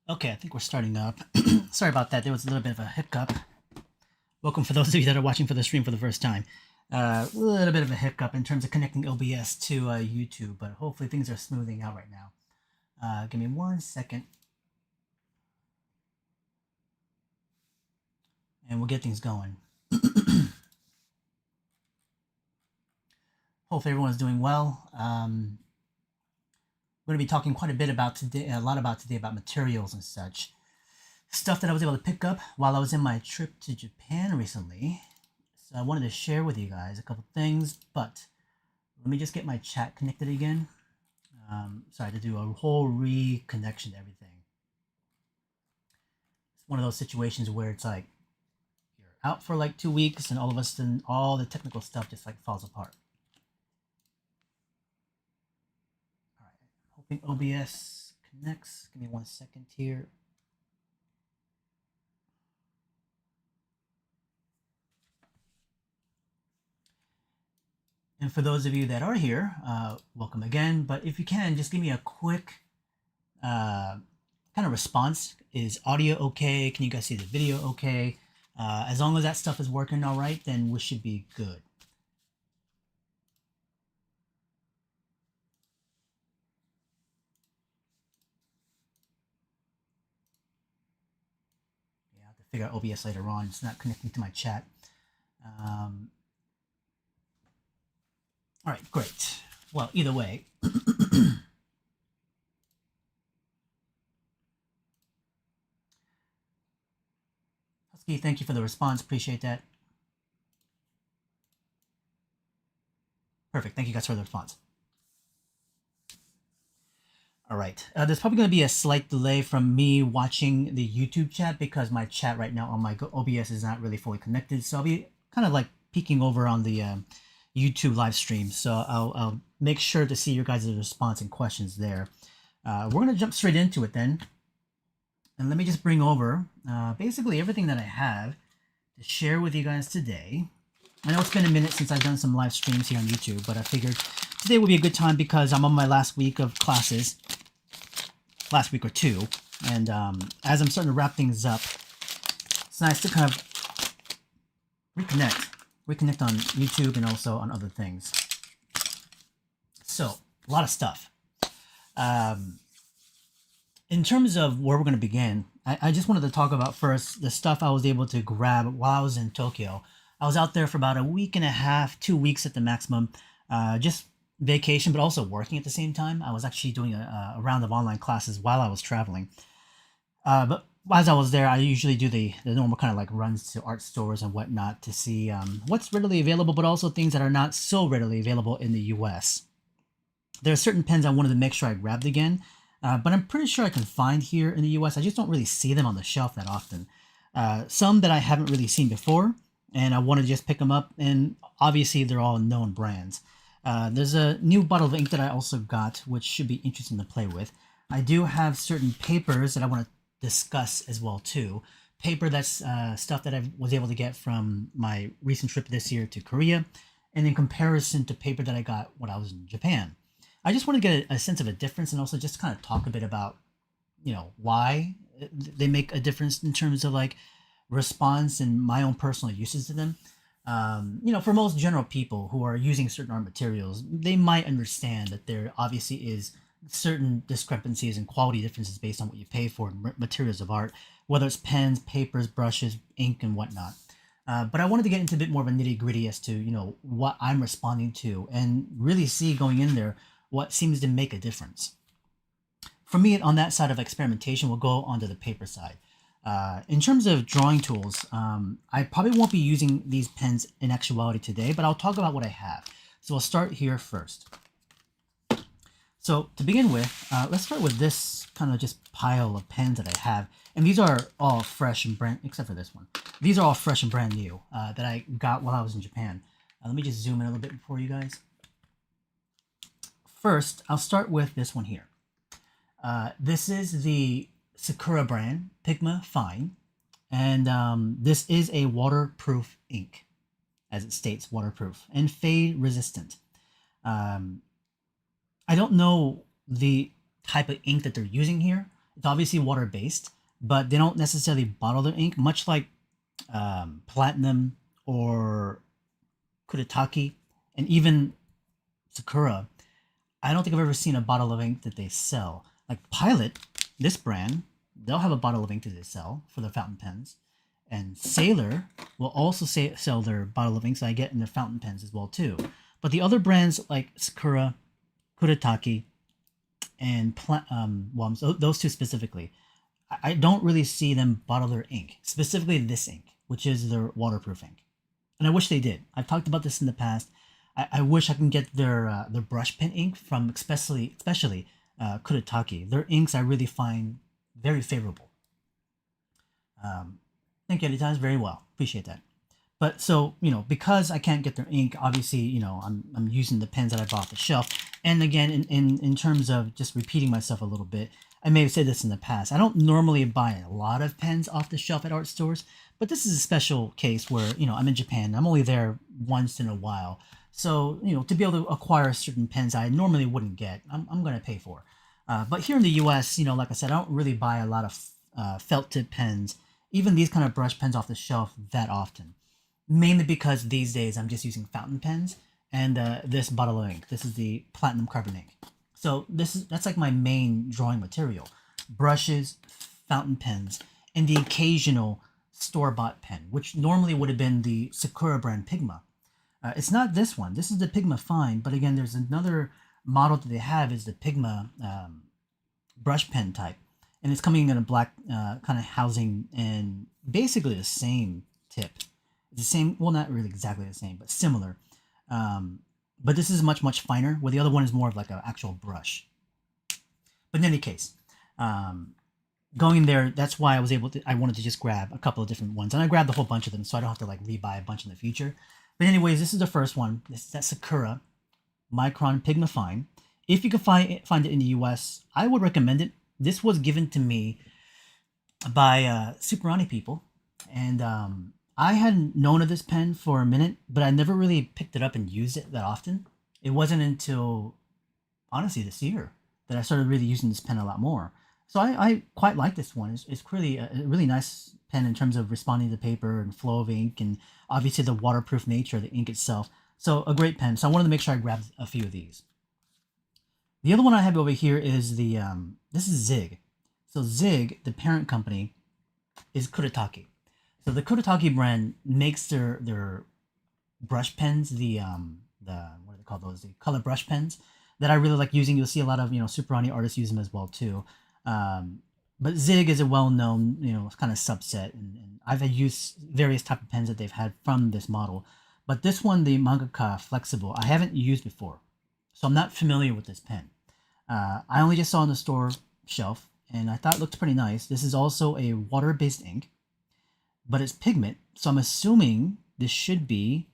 Okay, I think we're starting up. Sorry about that. There was a little bit of a hiccup. Welcome for those of you that are watching for the stream for the first time. A little bit of a hiccup in terms of connecting OBS to YouTube, but hopefully things are smoothing out right now. Give me 1 second, and we'll get things going. Hopefully everyone's doing well. We're going to be talking quite a bit about today, about materials and such. Stuff that I was able to pick up while I was in my trip to Japan recently. So I wanted to share with you guys a couple things, but let me just get my chat connected again. Sorry, I had to do a whole reconnection to everything. It's one of those situations where it's like you're out for like 2 weeks and all of a sudden all the technical stuff just like falls apart. All right, hoping OBS connects. Give me 1 second here. And for those of you that are here, welcome again. But if you can, just give me a quick kind of response. Is audio okay? Can you guys see the video okay? As long as that stuff is working all right, then we should be good. Yeah, I have to figure out OBS later on. It's not connecting to my chat. All right, great. Well, either way. Husky, thank you for the response. Appreciate that. Perfect. Thank you guys for the response. All right. There's probably going to be a slight delay from me watching the YouTube chat because my chat right now on my OBS is not really fully connected. So I'll be kind of like peeking over on the YouTube live stream. So I'll make sure to see your guys' response and questions there. We're going to jump straight into it then. And let me just bring over basically everything that I have to share with you guys today. I know it's been a minute since I've done some live streams here on YouTube, but I figured today would be a good time because I'm on my last week of classes, last week or two, and as I'm starting to wrap things up, it's nice to kind of reconnect on YouTube and also on other things. So, a lot of stuff. In terms of where we're going to begin, I just wanted to talk about first the stuff I was able to grab while I was in Tokyo. I was out there for about a week and a half, 2 weeks at the maximum, just vacation, but also working at the same time. I was actually doing a round of online classes while I was traveling. But as I was there, I usually do the normal kind of like runs to art stores and whatnot to see what's readily available, but also things that are not so readily available in the US. There are certain pens I wanted to make sure I grabbed again, but I'm pretty sure I can find here in the US. I just don't really see them on the shelf that often. Some that I haven't really seen before, and I want to just pick them up, and obviously they're all known brands. There's a new bottle of ink that I also got, which should be interesting to play with. I do have certain papers that I want to discuss as well too. Paper that's stuff that I was able to get from my recent trip this year to Korea, and in comparison to paper that I got when I was in Japan. I just want to get a sense of a difference and also just kind of talk a bit about, why they make a difference in terms of like response and my own personal uses to them. For most general people who are using certain art materials, they might understand that there obviously is certain discrepancies and quality differences based on what you pay for materials of art, whether it's pens, papers, brushes, ink, and whatnot. But I wanted to get into a bit more of a nitty gritty as to what I'm responding to and really see going in there what seems to make a difference. For me, on that side of experimentation, we'll go onto the paper side. In terms of drawing tools, I probably won't be using these pens in actuality today, but I'll talk about what I have. So we'll start here first. So to begin with, let's start with this kind of just pile of pens that I have. And these are all fresh and brand, except for this one. These are all fresh and brand new that I got while I was in Japan. Let me just zoom in a little bit for you guys. First, I'll start with this one here. This is the Sakura brand, Pigma Fine. And this is a waterproof ink, as it states, waterproof and fade resistant. I don't know the type of ink that they're using here. It's obviously water based, but they don't necessarily bottle their ink, much like Platinum or Kuretake, and even Sakura. I don't think I've ever seen a bottle of ink that they sell. Like Pilot, this brand, they'll have a bottle of ink that they sell for their fountain pens. And Sailor will also sell their bottle of inks that I get in their fountain pens as well too. But the other brands like Sakura, Kuretake, and those two specifically, I don't really see them bottle their ink, specifically this ink, which is their waterproof ink. And I wish they did. I've talked about this in the past. I wish I can get their brush pen ink from especially Kuretake. Their inks I really find very favorable. Thank you, Editas. Very well. Appreciate that. But so, because I can't get their ink, obviously, I'm using the pens that I bought off the shelf. And again, in terms of just repeating myself a little bit, I may have said this in the past. I don't normally buy a lot of pens off the shelf at art stores, but this is a special case where, I'm in Japan. I'm only there once in a while. So, to be able to acquire certain pens I normally wouldn't get, I'm going to pay for. But here in the US, like I said, I don't really buy a lot of felt tip pens, even these kind of brush pens off the shelf that often. Mainly because these days I'm just using fountain pens and this bottle of ink. This is the Platinum Carbon ink. So that's like my main drawing material. Brushes, fountain pens, and the occasional store-bought pen, which normally would have been the Sakura brand Pigma. It's not this one. This is the Pigma Fine, but again, there's another model that they have is the Pigma brush pen type. And it's coming in a black kind of housing and basically the same tip. It's the same, well, not really exactly the same, but similar. But this is much, much finer, where the other one is more of like an actual brush. But in any case, going there, that's why I wanted to just grab a couple of different ones. And I grabbed a whole bunch of them, so I don't have to like rebuy a bunch in the future. But anyways, this is the first one. This is that Sakura Micron Pigma Fine. If you can find it in the US, I would recommend it. This was given to me by Superani people. And I hadn't known of this pen for a minute, but I never really picked it up and used it that often. It wasn't until, honestly, this year that I started really using this pen a lot more. So I quite like this one. It's really a really nice pen in terms of responding to paper and flow of ink and obviously the waterproof nature of the ink itself. So a great pen. So I wanted to make sure I grabbed a few of these. The other one I have over here is this is Zig. So Zig, the parent company, is Kuretake. So the Kuretake brand makes their brush pens, the what do they call those? The color brush pens that I really like using. You'll see a lot of Superani artists use them as well too. But Zig is a well-known kind of subset, and I've used various type of pens that they've had from this model. But this one, the Mangaka Flexible, I haven't used before, so I'm not familiar with this pen. I only just saw on the store shelf, and I thought it looked pretty nice. This is also a water-based ink, but it's pigment, so I'm assuming this should be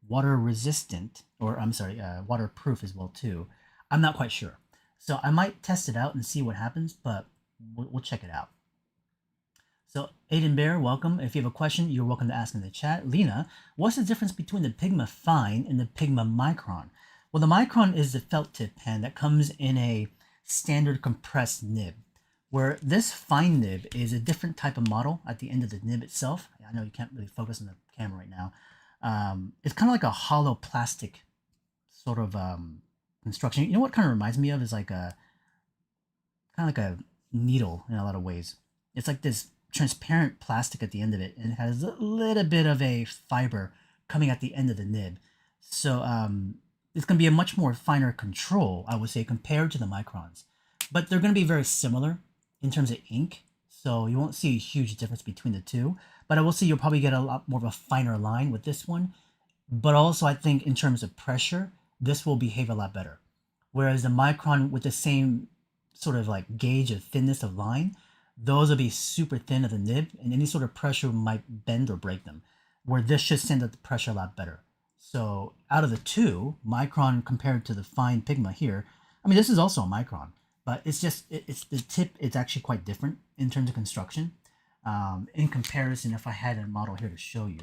water resistant, or I'm sorry, waterproof as well too. I'm not quite sure. So I might test it out and see what happens, but we'll check it out. So Aiden Bear, welcome. If you have a question, you're welcome to ask in the chat. Lena, what's the difference between the Pigma Fine and the Pigma Micron? Well, the Micron is the felt tip pen that comes in a standard compressed nib, where this fine nib is a different type of model at the end of the nib itself. I know you can't really focus on the camera right now. It's kind of like a hollow plastic sort of construction. You know what kind of reminds me of is like a kind of like a needle in a lot of ways. It's like this transparent plastic at the end of it, and it has a little bit of a fiber coming at the end of the nib. So it's going to be a much more finer control, I would say, compared to the Microns. But they're going to be very similar in terms of ink, so you won't see a huge difference between the two. But I will say you'll probably get a lot more of a finer line with this one. But also, I think in terms of pressure, this will behave a lot better. Whereas the Micron with the same sort of like gauge of thinness of line, those will be super thin at the nib, and any sort of pressure might bend or break them. Where this should send out the pressure a lot better. So out of the two, Micron compared to the fine Pigma here, I mean, this is also a Micron, but it's just, it's the tip, it's actually quite different in terms of construction. In comparison, if I had a model here to show you.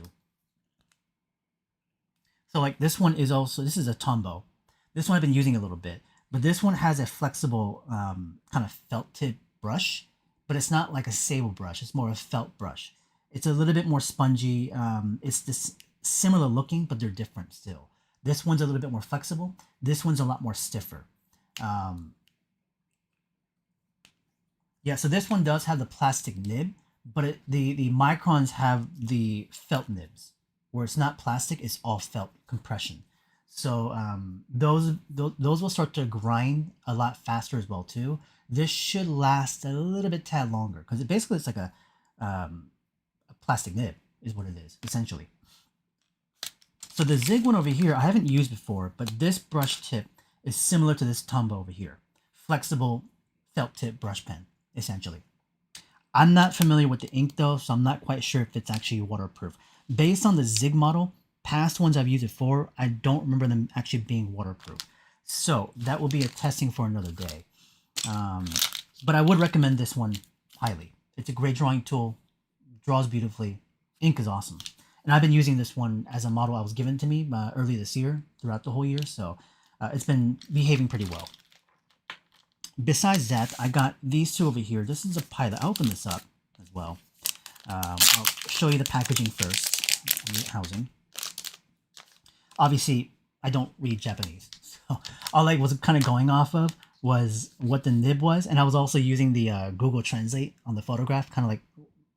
So like this one is also, this is a Tombo. This one I've been using a little bit, but this one has a flexible kind of felt tip brush. but it's not like a sable brush. It's more a felt brush. It's a little bit more spongy. It's this similar looking, but they're different still. This one's a little bit more flexible. This one's a lot more stiffer. Um, yeah, so this one does have the plastic nib, but the microns have the felt nibs, where it's not plastic, it's all felt compression. So those will start to grind a lot faster as well too. This should last a little bit tad longer because it basically it's like a plastic nib is what it is essentially. So the Zig one over here I haven't used before, but this brush tip is similar to this Tombow over here. Flexible felt tip brush pen, essentially. I'm not familiar with the ink though, so I'm not quite sure if it's actually waterproof. Based on the Zig model, past ones I've used it for, I don't remember them actually being waterproof. So that will be a testing for another day. But I would recommend this one highly. It's a great drawing tool, draws beautifully, ink is awesome. And I've been using this one as a model I was given to me early this year, throughout the whole year, so it's been behaving pretty well. Besides that, I got these two over here. This is a pilot. I'll open this up as well. I'll show you the packaging first, the housing. Obviously, I don't read Japanese, so all I was kind of going off of was what the nib was, and I was also using the Google Translate on the photograph, kind of like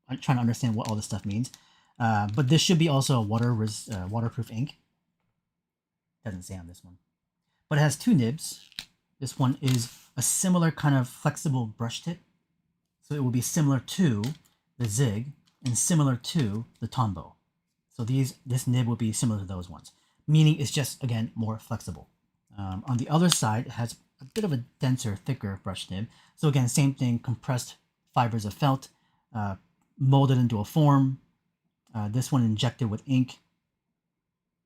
I'm trying to understand what all this stuff means. But this should be also a waterproof ink. Doesn't say on this one. But it has two nibs. This one is a similar kind of flexible brush tip. So it will be similar to the Zig and similar to the Tombow. So this nib will be similar to those ones. Meaning it's just, again, more flexible. On the other side, it has a bit of a denser, thicker brush nib. So again, same thing, compressed fibers of felt, molded into a form. This one injected with ink.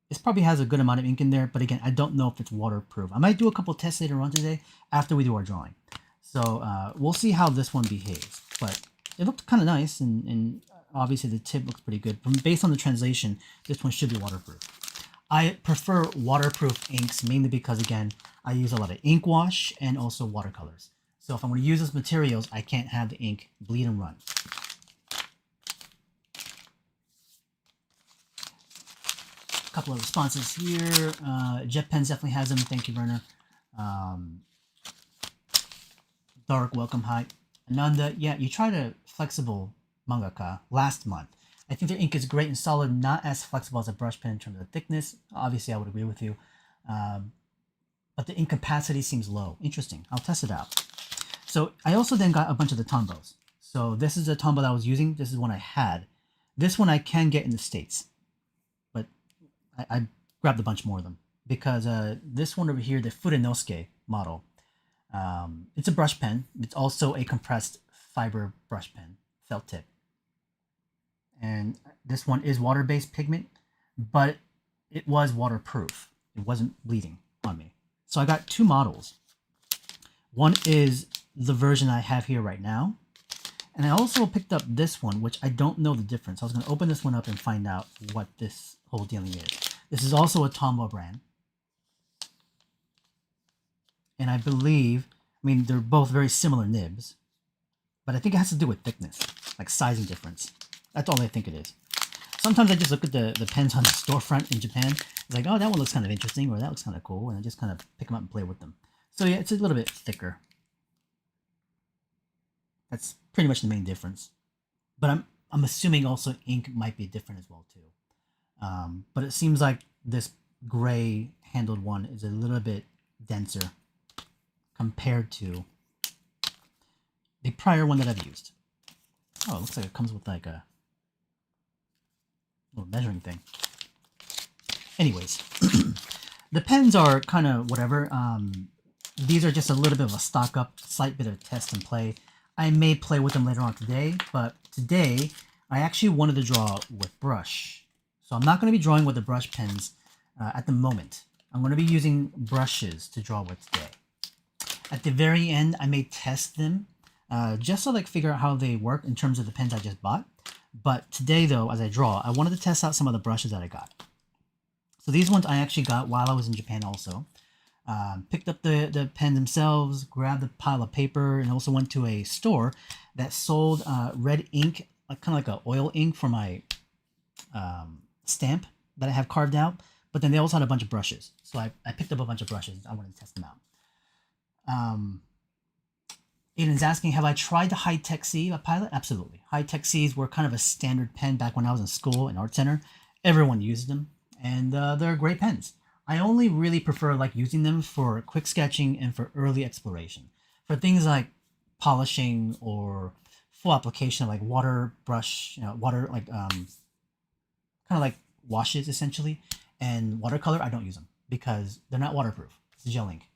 This probably has a good amount of ink in there, but again, I don't know if it's waterproof. I might do a couple tests later on today after we do our drawing. So we'll see how this one behaves. But it looked kind of nice, and obviously the tip looks pretty good. Based on the translation, this one should be waterproof. I prefer waterproof inks mainly because, again, I use a lot of ink wash and also watercolors. So if I'm going to use those materials, I can't have the ink bleed and run. Couple of responses here. Jet Pens definitely has them. Thank you, Werner. Dark, welcome. Hi. Ananda, yeah, you tried a flexible mangaka last month. I think their ink is great and solid, not as flexible as a brush pen in terms of thickness. Obviously, I would agree with you. But the ink capacity seems low. Interesting. I'll test it out. So I also then got a bunch of the Tombows. So this is a Tombow that I was using. This is one I had. This one I can get in the States. But I grabbed a bunch more of them. Because this one over here, the Furenosuke model, it's a brush pen. It's also a compressed fiber brush pen, felt tip. And this one is water-based pigment, but it was waterproof. It wasn't bleeding on me. So I got two models. One is the version I have here right now. And I also picked up this one, which I don't know the difference. I was going to open this one up and find out what this whole dealing is. This is also a Tombow brand. And I believe, I mean, they're both very similar nibs, but I think it has to do with thickness, like sizing difference. That's all I think it is. Sometimes I just look at the pens on the storefront in Japan. It's like, oh, that one looks kind of interesting, or that looks kind of cool, and I just kind of pick them up and play with them. So yeah, it's a little bit thicker. That's pretty much the main difference. But I'm assuming also ink might be different as well too. But it seems like this gray handled one is a little bit denser compared to the prior one that I've used. Oh, it looks like it comes with like a little measuring thing. Anyways, the pens are kind of whatever. These are just a little bit of a stock up, slight bit of test and play. I may play with them later on today, but today I actually wanted to draw with brush. So I'm not going to be drawing with the brush pens at the moment. I'm going to be using brushes to draw with today. At the very end, I may test them just to like figure out how they work in terms of the pens I just bought. But today though, as I draw, I wanted to test out some of the brushes that I got. So these ones I actually got while I was in Japan also. Picked up the pens themselves, grabbed a pile of paper, and also went to a store that sold red ink, like kind of like a oil ink for my stamp that I have carved out. But then they also had a bunch of brushes, so I picked up a bunch of brushes. I wanted to test them out. Um, Aiden's asking, have I tried the high-tech C pilot? Absolutely. High-tech Cs were kind of a standard pen back when I was in school and art center. Everyone used them, and they're great pens. I only really prefer like using them for quick sketching and for early exploration. For things like polishing or full application like water brush, water like kind of like washes essentially, and watercolor, I don't use them because they're not waterproof. It's gel ink.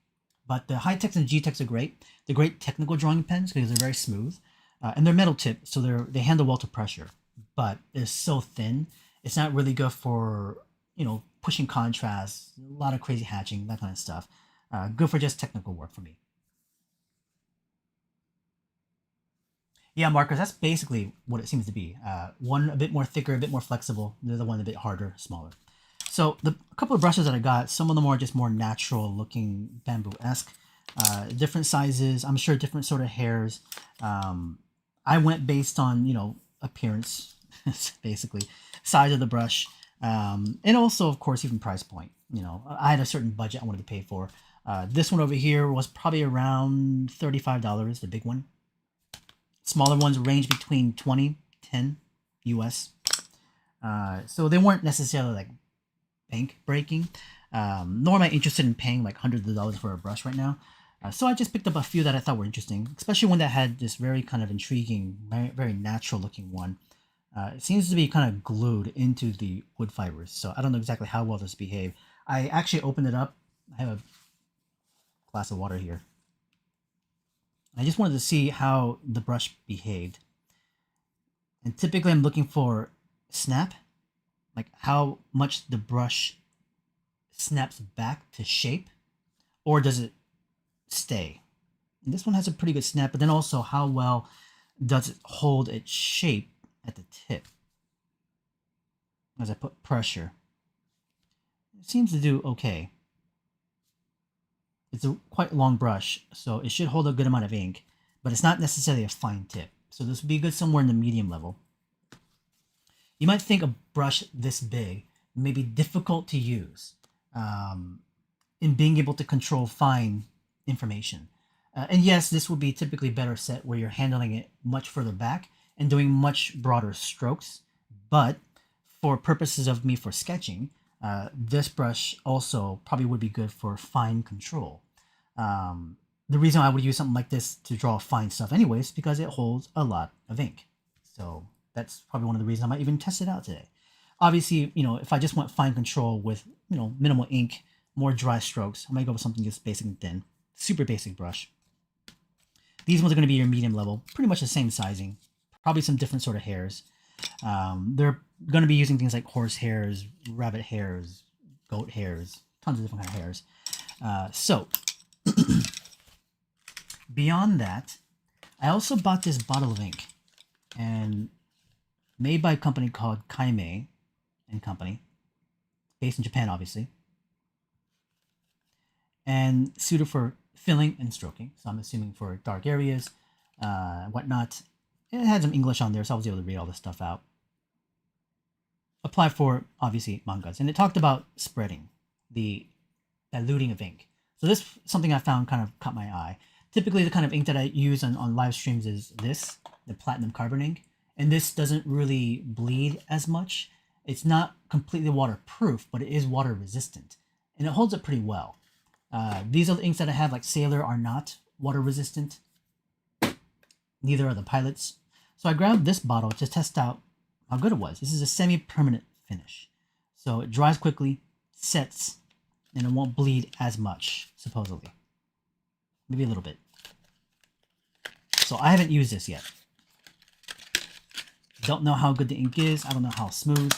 But the high techs and G techs are great. They're great technical drawing pens because they're very smooth, and they're metal tip, so they handle well to pressure. But they're so thin, it's not really good for pushing contrast, a lot of crazy hatching, that kind of stuff. Good for just technical work for me. Yeah, Marcus, that's basically what it seems to be. One a bit more thicker, a bit more flexible. The other one a bit harder, smaller. So the a couple of brushes that I got, some of them are just more natural looking bamboo-esque. Different sizes, I'm sure different sort of hairs. I went based on, appearance, basically, size of the brush, and also, of course, even price point. I had a certain budget I wanted to pay for. This one over here was probably around $35, the big one. Smaller ones range between 20, 10 US. So they weren't necessarily like bank breaking. Nor am I interested in paying like hundreds of dollars for a brush right now. So I just picked up a few that I thought were interesting, especially one that had this very kind of intriguing, very, very natural looking one. It seems to be kind of glued into the wood fibers, so I don't know exactly how well this behaved. I actually opened it up. I have a glass of water here. I just wanted to see how the brush behaved. And typically I'm looking for snap, like how much the brush snaps back to shape, or does it stay? And this one has a pretty good snap, but then also how well does it hold its shape at the tip as I put pressure. It seems to do okay. It's a quite long brush, so it should hold a good amount of ink, but it's not necessarily a fine tip. So this would be good somewhere in the medium level. You might think a brush this big may be difficult to use in being able to control fine information. And yes, this would be typically better set where you're handling it much further back and doing much broader strokes. But for purposes of me for sketching, this brush also probably would be good for fine control. The reason I would use something like this to draw fine stuff anyways, because it holds a lot of ink. So that's probably one of the reasons I might even test it out today. Obviously, if I just want fine control with, minimal ink, more dry strokes, I might go with something just basic and thin. Super basic brush. These ones are going to be your medium level, pretty much the same sizing, probably some different sort of hairs. They're going to be using things like horse hairs, rabbit hairs, goat hairs, tons of different kind of hairs. So beyond that, I also bought this bottle of ink, and made by a company called Kime and Company, based in Japan, obviously, and suited for filling and stroking. So I'm assuming for dark areas, whatnot. It had some English on there, so I was able to read all this stuff out. Apply for, obviously, mangas. And it talked about spreading, the diluting of ink. So this something I found kind of caught my eye. Typically, the kind of ink that I use on live streams is this, the platinum carbon ink. And this doesn't really bleed as much. It's not completely waterproof, but it is water resistant. And it holds up pretty well. These are the inks that I have, like Sailor, are not water resistant. Neither are the pilots. So I grabbed this bottle to test out how good it was. This is a semi-permanent finish. So it dries quickly, sets, and it won't bleed as much, supposedly. Maybe a little bit. So I haven't used this yet. Don't know how good the ink is. I don't know how smooth.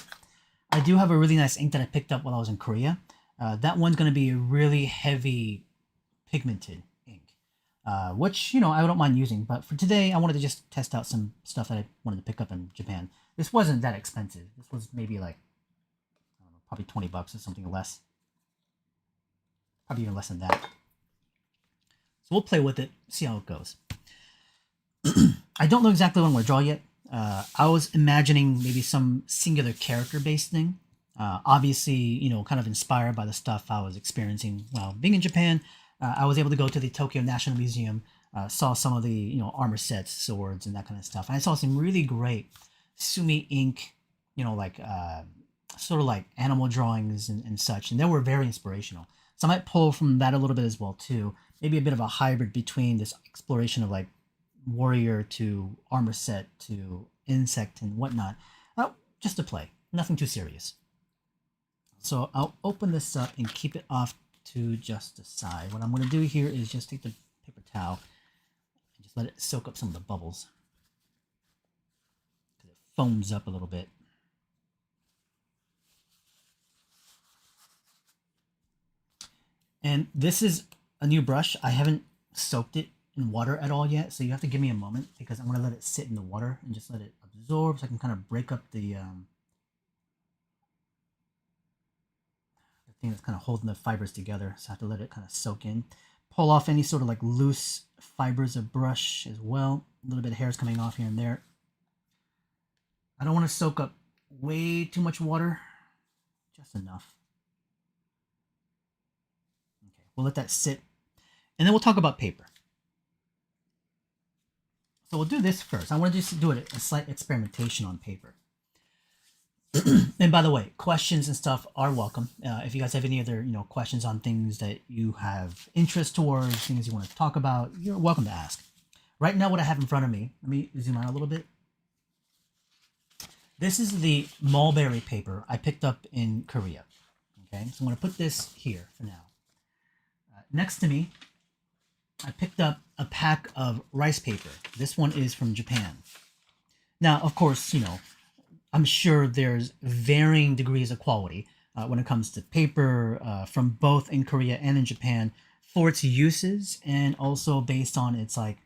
I do have a really nice ink that I picked up while I was in Korea. That one's going to be a really heavy pigmented ink, which, I don't mind using. But for today, I wanted to just test out some stuff that I wanted to pick up in Japan. This wasn't that expensive. This was maybe like, I don't know, probably $20 or something less. probably even less than that. So we'll play with it, see how it goes. I don't know exactly what I'm going to draw yet. I was imagining maybe some singular character-based thing. Obviously, kind of inspired by the stuff I was experiencing while being in Japan. I was able to go to the Tokyo National Museum, saw some of the armor sets, swords, and that kind of stuff. And I saw some really great Sumi ink, like sort of like animal drawings and such, and they were very inspirational. So I might pull from that a little bit as well too. Maybe a bit of a hybrid between this exploration of like warrior to armor set to insect and whatnot. Just to play, nothing too serious. So I'll open this up and keep it off to just the side. What I'm going to do here is just take the paper towel and just let it soak up some of the bubbles. Because it foams up a little bit. And this is a new brush. I haven't soaked it in water at all yet, so you have to give me a moment because I'm going to let it sit in the water and just let it absorb so I can kind of break up the thing that's kind of holding the fibers together. So I have to let it kind of soak in. Pull off any sort of like loose fibers of brush as well. A little bit of hairs coming off here and there. I don't want to soak up way too much water, just enough. Okay, we'll let that sit, and then we'll talk about paper. So we'll do this first. I want to just do a slight experimentation on paper. And by the way, questions and stuff are welcome. If you guys have any other questions on things that you have interest towards, things you want to talk about, you're welcome to ask. Right now, what I have in front of me, let me zoom out a little bit. This is the mulberry paper I picked up in Korea. Okay, so I'm going to put this here for now. Next to me, I picked up a pack of rice paper. This one is from Japan. Now, of course, I'm sure there's varying degrees of quality when it comes to paper from both in Korea and in Japan for its uses, and also based on its like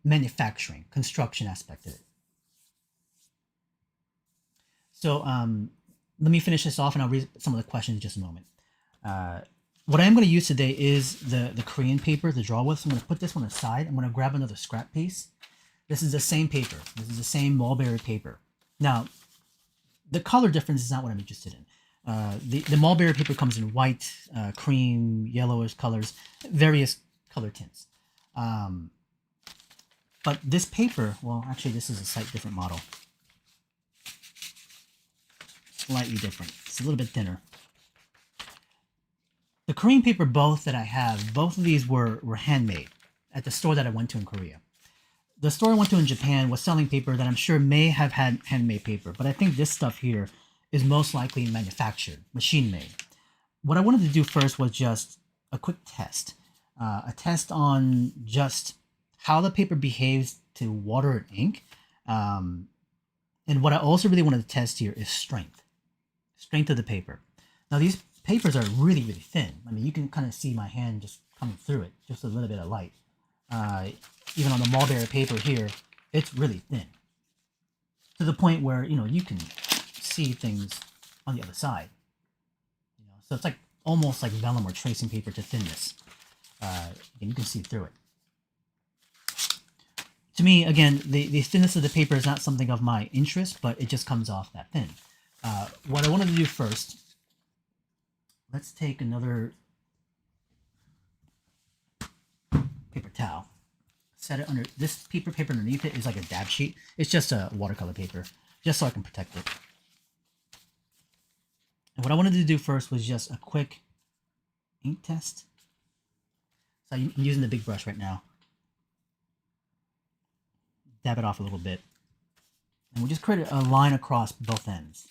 manufacturing, construction aspect of it. So let me finish this off and I'll read some of the questions in just a moment. What I am going to use today is the Korean paper to draw with. So I'm going to put this one aside. I'm going to grab another scrap piece. This is the same paper. This is the same mulberry paper. Now, the color difference is not what I'm interested in. The mulberry paper comes in white, cream, yellowish colors, various color tints. But this paper, well, actually, this is a slightly different model. Slightly different. It's a little bit thinner. The Korean paper both that I have, both of these were handmade at the store that I went to in Korea. The store I went to in Japan was selling paper that I'm sure may have had handmade paper, but I think this stuff here is most likely manufactured, machine made. What I wanted to do first was just a quick test. A test on just how the paper behaves to water and ink. And what I also really wanted to test here is strength. Strength of the paper. Now these papers are really, really thin. I mean, you can kind of see my hand just coming through it, just a little bit of light. Even on the mulberry paper here, it's really thin. To the point where, you can see things on the other side. So it's like almost like vellum or tracing paper to thinness. And you can see through it. To me, again, the thinness of the paper is not something of my interest, but it just comes off that thin. What I wanted to do first, let's take another paper towel. Set it under, this paper underneath it is like a dab sheet. It's just a watercolor paper, just so I can protect it. And what I wanted to do first was just a quick ink test. So I'm using the big brush right now. Dab it off a little bit. And we'll just create a line across both ends.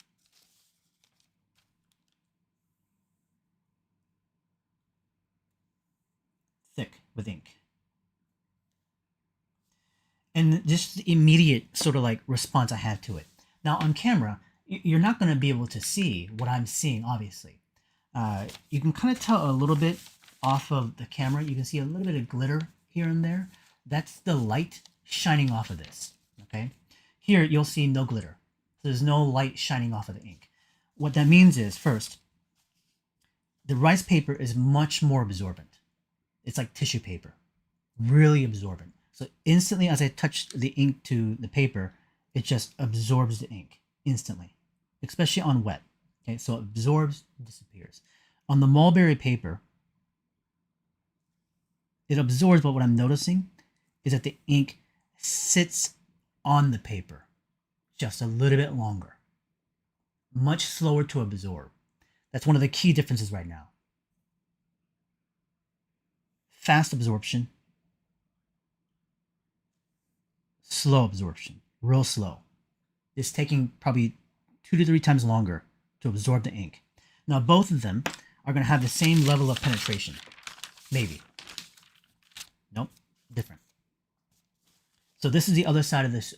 Thick with ink. And just the immediate sort of like response I had to it. Now on camera, you're not going to be able to see what I'm seeing, obviously. You can kind of tell a little bit off of the camera. You can see a little bit of glitter here and there. That's the light shining off of this, okay? Here, you'll see no glitter. There's no light shining off of the ink. What that means is, first, The rice paper is much more absorbent. It's like tissue paper, really absorbent. So instantly, as I touch the ink to the paper, it just absorbs the ink instantly, especially on wet. Okay, so it absorbs, disappears. On the mulberry paper, it absorbs, but what I'm noticing is that the ink sits on the paper just a little bit longer, much slower to absorb. That's one of the key differences right now. Fast absorption, slow absorption, real slow. It's taking probably 2 to 3 times longer to absorb the ink. Now, both of them are going to have the same level of penetration. Maybe. Nope, different. So this is the other side of this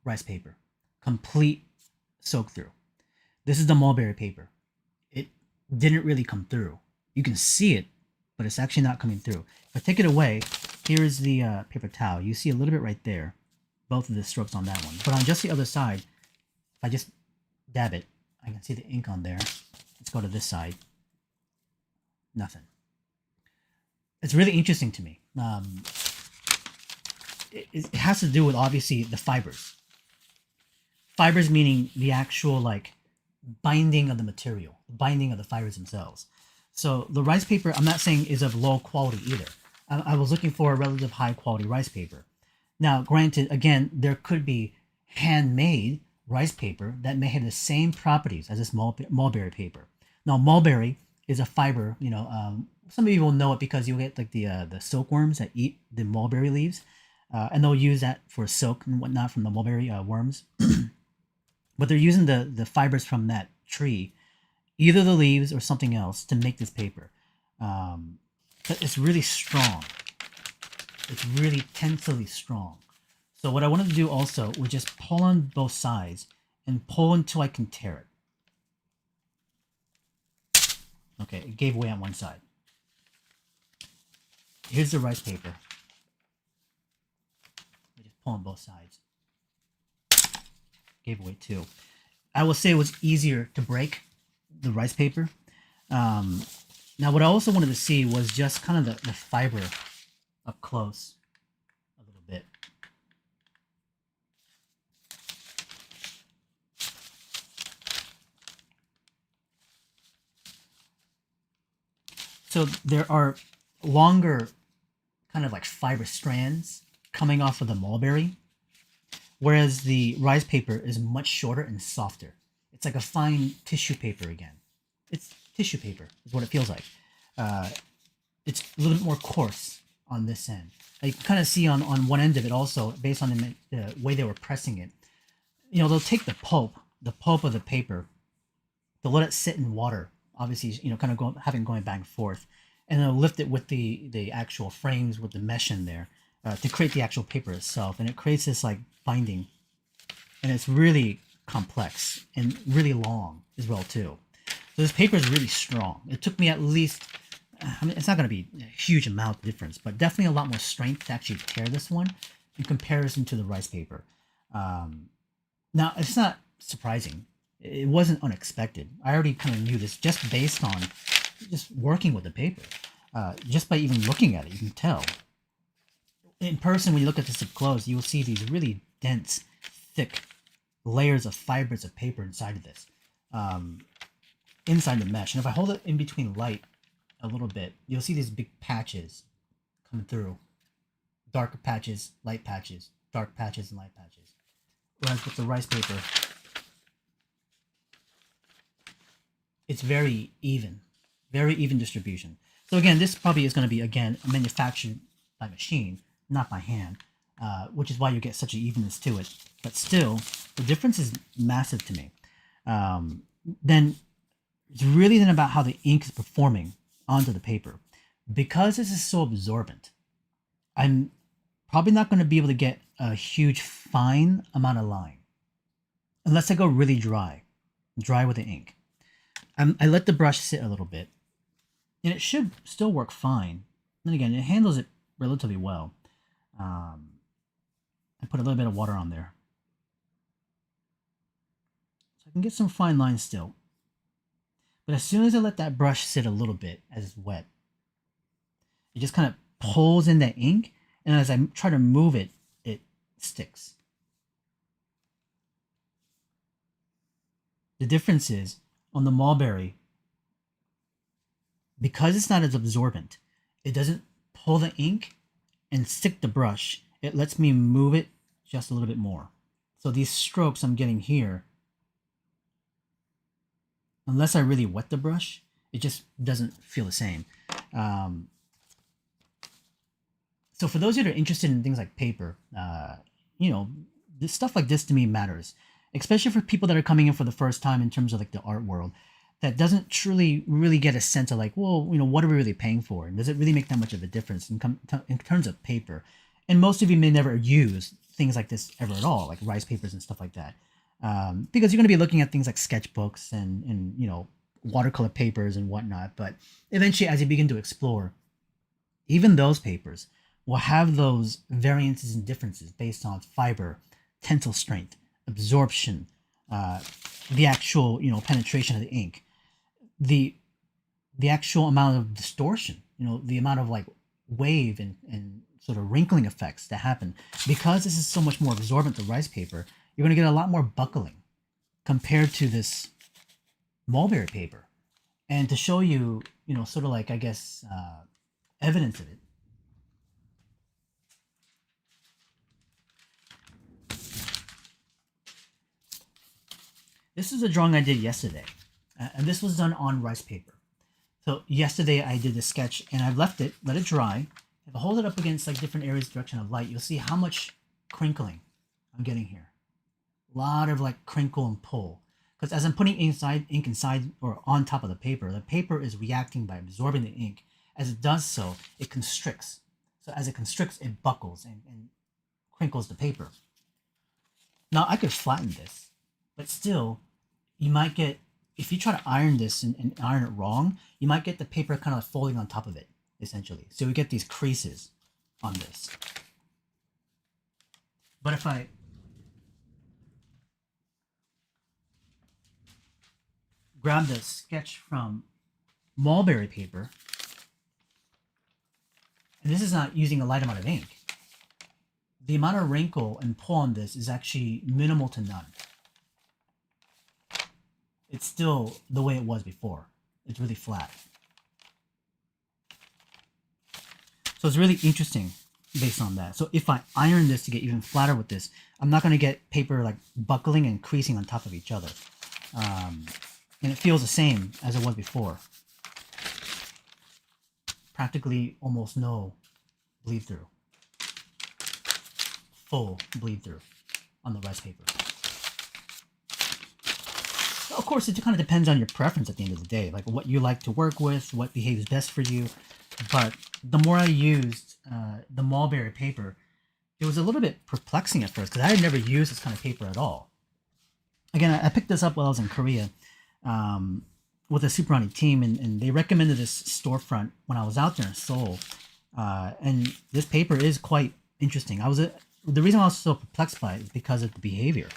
rice paper. Complete soak through. This is the mulberry paper. It didn't really come through. You can see it, but it's actually not coming through. If I take it away, here is the paper towel. You see a little bit right there. Both of the strokes on that one. But on just the other side, if I just dab it, I can see the ink on there. Let's go to this side. Nothing. It's really interesting to me. It has to do with, obviously, the fibers. Fibers meaning the actual, like, binding of the material, binding of the fibers themselves. So the rice paper, I'm not saying is of low quality either. I was looking for a relative high quality rice paper. Now, granted, again, there could be handmade rice paper that may have the same properties as this mulberry paper. Now, mulberry is a fiber, some of you will know it because you get like the silkworms that eat the mulberry leaves, and they'll use that for silk and whatnot from the mulberry worms. But they're using the fibers from that tree, either the leaves or something else, to make this paper. But it's really strong. It's really tensily strong. So what I wanted to do also was just pull on both sides and pull until I can tear it. Okay, it gave way on one side. Here's the rice paper. I just pull on both sides. Gave away too. I will say it was easier to break the rice paper. Now what I also wanted to see was just kind of the fiber up close a little bit. So there are longer kind of like fiber strands coming off of the mulberry, whereas the rice paper is much shorter and softer. It's like a fine tissue paper again. It's tissue paper is what it feels like. It's a little bit more coarse on this end. You can kind of see on one end of it also, based on the way they were pressing it. They'll take the pulp of the paper, they'll let it sit in water, obviously, kind of going back and forth, and they'll lift it with the actual frames with the mesh in there to create the actual paper itself, and it creates this like binding, and it's really complex and really long as well too. So this paper is really strong. It took me at least, it's not going to be a huge amount of difference, but definitely a lot more strength to actually tear this one in comparison to the rice paper. Now, it's not surprising. It wasn't unexpected. I already kind of knew this just based on just working with the paper. Just by even looking at it, you can tell. In person, when you look at this up close, you will see these really dense, thick layers of fibers of paper inside of this, inside the mesh. And if I hold it in between light a little bit, you'll see these big patches coming through. Dark patches, light patches, dark patches, and light patches. Whereas with the rice paper, it's very even distribution. So again, this probably is going to be, again, manufactured by machine, not by hand, which is why you get such an evenness to it. But still, the difference is massive to me. Then it's really then about how the ink is performing onto the paper. Because this is so absorbent, I'm probably not going to be able to get a huge fine amount of line unless I go really dry with the ink. I let the brush sit a little bit, and it should still work fine. And again, it handles it relatively well. I put a little bit of water on there, so I can get some fine lines still. But as soon as I let that brush sit a little bit as it's wet, it just kind of pulls in that ink, and as I try to move it, it sticks. The difference is on the mulberry, because it's not as absorbent, it doesn't pull the ink and stick the brush. It lets me move it just a little bit more. So these strokes I'm getting here, unless I really wet the brush, it just doesn't feel the same. So for those of you that are interested in things like paper, you know, this stuff like this to me matters, especially for people that are coming in for the first time in terms of like the art world, that doesn't truly really get a sense of like, well, you know, what are we really paying for? And does it really make that much of a difference in terms of paper? And most of you may never use things like this ever at all, like rice papers and stuff like that. Because you're going to be looking at things like sketchbooks and you know, watercolor papers and whatnot. But eventually, as you begin to explore, even those papers will have those variances and differences based on fiber, tensile strength, absorption, the actual, you know, penetration of the ink, the actual amount of distortion, you know, the amount of like wave and sort of wrinkling effects that happen. Because this is so much more absorbent than rice paper, you're going to get a lot more buckling compared to this mulberry paper. And to show you, you know, sort of like, I guess, evidence of it, this is a drawing I did yesterday, and this was done on rice paper. So yesterday I did the sketch, and I've left it, let it dry. If I hold it up against like different areas, direction of light, you'll see how much crinkling I'm getting here. A lot of like crinkle and pull, because as I'm putting ink inside or on top of the paper is reacting by absorbing the ink. As it does so, it constricts. So as it constricts, it buckles and crinkles the paper. Now I could flatten this, but still, you might get, if you try to iron this and iron it wrong, you might get the paper kind of folding on top of it, essentially. So we get these creases on this. But if I grab the sketch from mulberry paper, and this is not using a light amount of ink, the amount of wrinkle and pull on this is actually minimal to none. It's still the way it was before. It's really flat. So it's really interesting based on that. So if I iron this to get even flatter with this, I'm not going to get paper like buckling and creasing on top of each other. And it feels the same as it was before. Practically almost no bleed through. Full bleed through on the rice paper. Of course, it kind of depends on your preference at the end of the day, like what you like to work with, what behaves best for you. But the more I used the mulberry paper, it was a little bit perplexing at first because I had never used this kind of paper at all. Again, I picked this up while I was in Korea with a Super Honey team, and they recommended this storefront when I was out there in Seoul. And this paper is quite interesting. The reason I was so perplexed by it is because of the behavior.